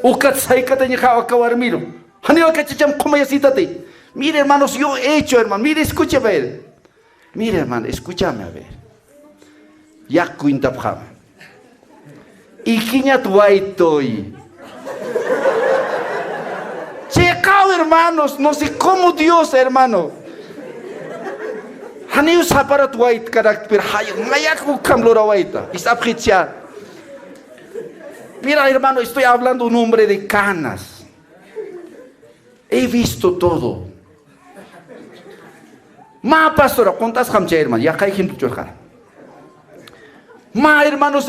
Ukat saikatanya kawarmiro. Hanio kachacham komayasitate. Mire hermanos, yo he hecho hermano, mire escúchame. Mira, hermano, escúchame a ver. Ya cuenta pjama. Y quiña tu toy. Checao, hermanos, no sé cómo Dios, hermano. Haniu sapara tu ait carácter hayo. Mayak bukam lora waita. Isapritcha. Mira, hermano, estoy hablando un hombre de canas. He visto todo. Ma pastora, ¿cuántas hamcha, hermano? Ya cae gente chorjar. Ma hermanos,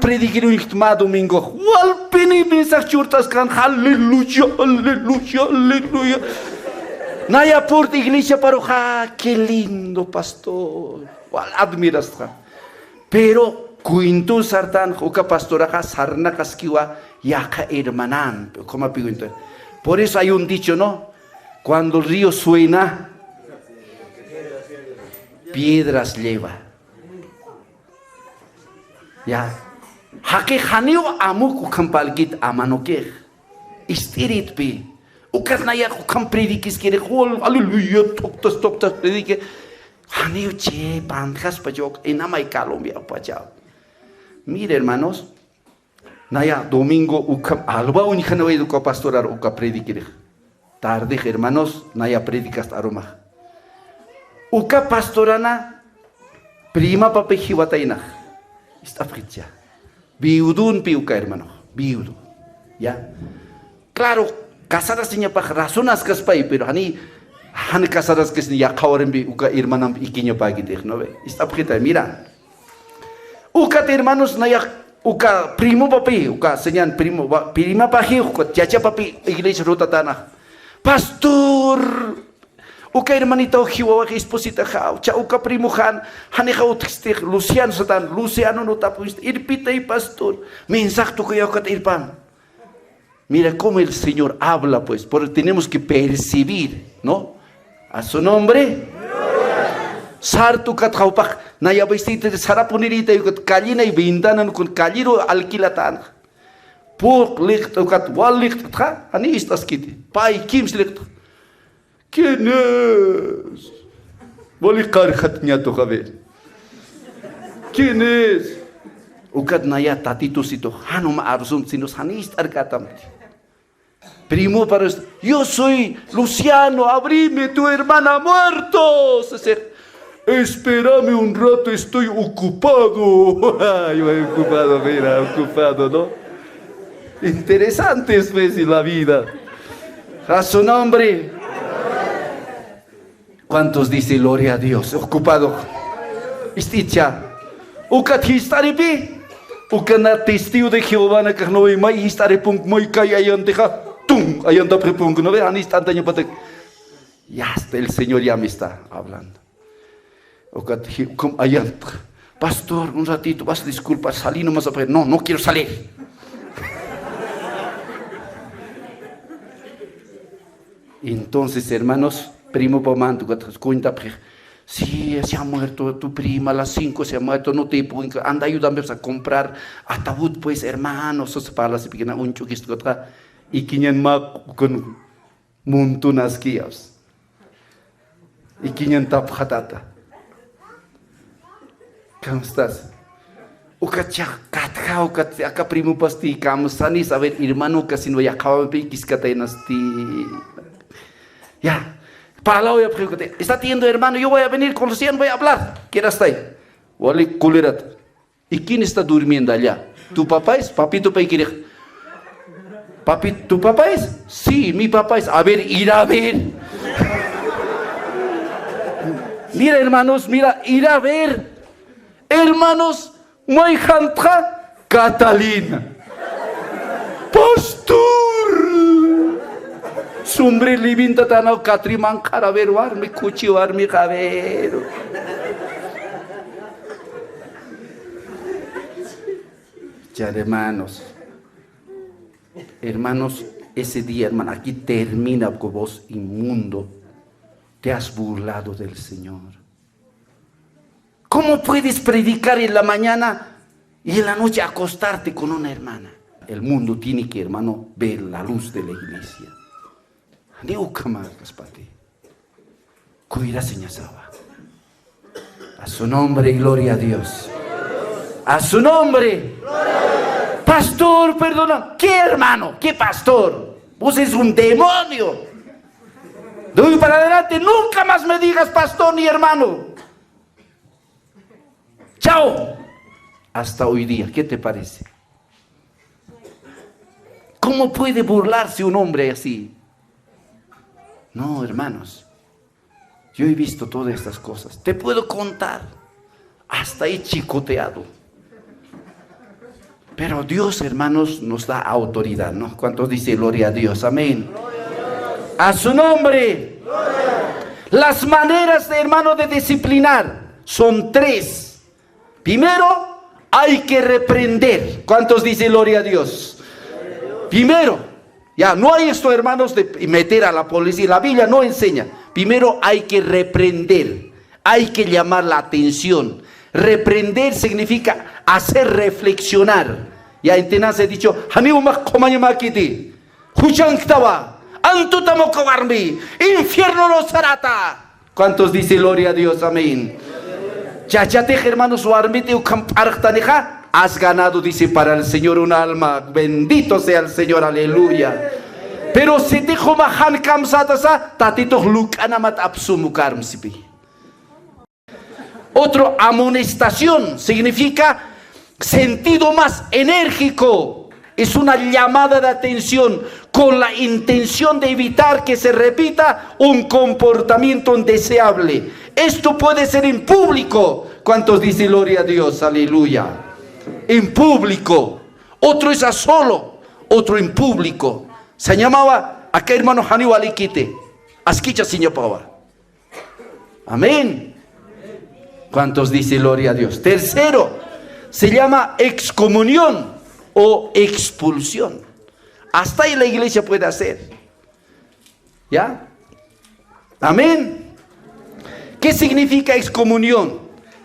prediquir un domingo. Walpini mensaje churtas can, aleluya, aleluya, aleluya. Naya por iglesia paroja, qué lindo pastor. Wal admiras. Pero cuintu sartan, oka pastora ka sarna kaskiwa, yaka hermanan. ¿Cómo pido entonces? Por eso hay un dicho, ¿no? Cuando el río suena, piedras lleva. Ya. Hake hanio amu kukam palgit amanokeh. Istirit pi. Ukat naya kukam predikis kere hol aleluya toptas predike. Hanio che panjas pajok enamay Colombia pajao. Mire, hermanos, naya domingo ukam alba unikana educa pastorar uka predikir. Tarde, hermanos, naya predicas aroma. Uka pastorana prima pape hiwataina. Está fritzia. Viudun piuca, hermano. Viudo. ¿Ya? Claro, casadas seña pa razonas caspay, pero hani casadas que se ya kauren bi uka hermanam ikiño pa gitech, ¿no ve? Está fritzia, mira. Uka hermanos naya uka primo papi, uka señan primo prima paji, uka chacha papi iglesia rotatana. Pastor uka hermanita ojiwa esposita jao, cha uka primo han, haneja utistig, Luciano satan, Luciano no tapuist, irpita y pastor, mensaje tu que irpan. Mira cómo el Señor habla, pues, porque tenemos que percibir, ¿no? A su nombre. Sartu kat jaupak, naya vestite de sarapunirita y kat kallina y ventana con kalliro alquilatan. Por licht ukat wal licht tra, ani estas kiti, pai kims licht. ¿Quién es? Volikar hatnya to kabel. ¿Quién es? Ukat naya tatitusito, hanuma arzum sinos hanist arkatam. Primo para yo soy Luciano, abrime, tu hermana ha muerto. Espérame un rato, estoy ocupado. Ay, ocupado, mira, ocupado, ¿no? Interesante es pues la vida. A su nombre. ¿Cuántos dicen gloria a Dios? Ocupado. Isticha. Ukat histaripi. Ukana testigo de Jehová na que no ve mai histaripung muy kaya ayan deja. Tum, ayan da prepung no ve an instantáneo patek. Ya hasta el Señor ya me está hablando. Ukat ayan. Pastor, un ratito, vas a disculpar, salí nomás a ver. No, no quiero salir. Entonces, hermanos, primo Pomando, cuenta, sí, se ha muerto tu prima, a las 5 se ha muerto, no te puedo, anda, ayúdame a comprar ataúd, pues, hermanos, para las pequeñas, un chuquisco, y quien más con montunas guías, y quien tap hatata. ¿Cómo estás? Acá primo pasti, kamusanis, a ver, hermano, casi no ya acaba de quiscatenas, ya. Para la voy a preguntar, está tiendo hermano, yo voy a venir con Luciano, voy a hablar. ¿Quién está ahí? Wali kulirat. ¿Y quién está durmiendo allá? ¿Tu papá es? Papito Peikirich. Papi, ¿tu papá es? Sí, mi papá es. A ver, ir a ver. Mira, hermanos, mira, ir a ver. Hermanos, Moijantra, Catalina. Pastor. Sumbre libinta tanao katriman caravero armi cuchi armi cabero. Ya hermanos, ese día, hermano, aquí termina con vos inmundo. Te has burlado del Señor. ¿Cómo puedes predicar en la mañana y en la noche acostarte con una hermana? El mundo tiene que, hermano, ver la luz de la iglesia. Ni ukamar kaspati. Kuira señasaba. A su nombre, gloria a Dios. A su nombre. Pastor, perdona. ¿Qué hermano? ¿Qué pastor? Vos es un demonio. De hoy para adelante nunca más me digas pastor ni hermano. Chao. Hasta hoy día, ¿qué te parece? ¿Cómo puede burlarse un hombre así? No, hermanos. Yo he visto todas estas cosas. Te puedo contar. Hasta he chicoteado. Pero Dios, hermanos, nos da autoridad, ¿no? ¿Cuántos dicen gloria a Dios? Amén. A su nombre. Las maneras, hermano, de disciplinar son 3. Primero, hay que reprender. ¿Cuántos dicen gloria a Dios? Primero, ya no hay esto, hermanos, de meter a la policía. La Biblia no enseña. Primero hay que reprender. Hay que llamar la atención. Reprender significa hacer reflexionar. Ya entonces he dicho, infierno no sarata. ¿Cuántos dicen gloria a Dios? Amén. Hermanos, has ganado, dice, para el Señor un alma. Bendito sea el Señor, aleluya. Pero si te mahan kamsatasa, tatito lukanamat absumukarmsipi. Otro, amonestación, significa sentido más enérgico. Es una llamada de atención con la intención de evitar que se repita un comportamiento indeseable. Esto puede ser en público. ¿Cuántos dicen gloria a Dios? Aleluya. En público. Otro es a solo. Otro en público. Se llamaba acá, hermano Haniwa Alikite. Asquicha Siñopava. Amén. ¿Cuántos dicen gloria a Dios? Tercero, se llama excomunión o expulsión. Hasta ahí la iglesia puede hacer. ¿Ya? Amén. ¿Qué significa excomunión?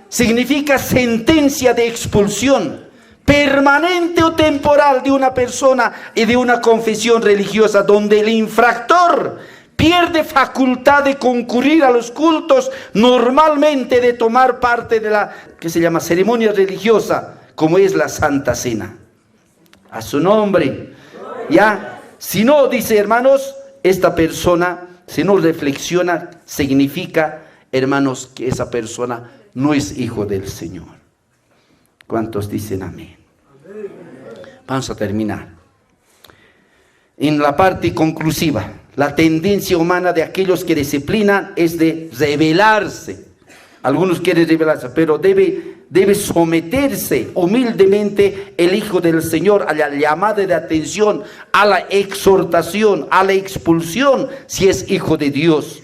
Significa sentencia de expulsión permanente o temporal de una persona y de una confesión religiosa, donde el infractor pierde facultad de concurrir a los cultos, normalmente de tomar parte de la que se llama ceremonia religiosa, como es la Santa Cena. A su nombre. Ya, si no, dice, hermanos, esta persona, si no reflexiona, significa, hermanos, que esa persona no es hijo del Señor. ¿Cuántos dicen amén? Vamos a terminar. En la parte conclusiva, la tendencia humana de aquellos que disciplinan es de rebelarse. Algunos quieren rebelarse, pero debe someterse humildemente el Hijo del Señor a la llamada de atención, a la exhortación, a la expulsión, si es hijo de Dios.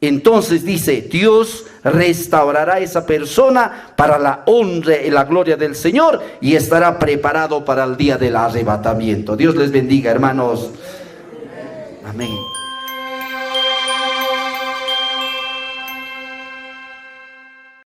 Entonces dice, Dios restaurará a esa persona para la honra y la gloria del Señor y estará preparado para el día del arrebatamiento. Dios les bendiga, hermanos. Amén.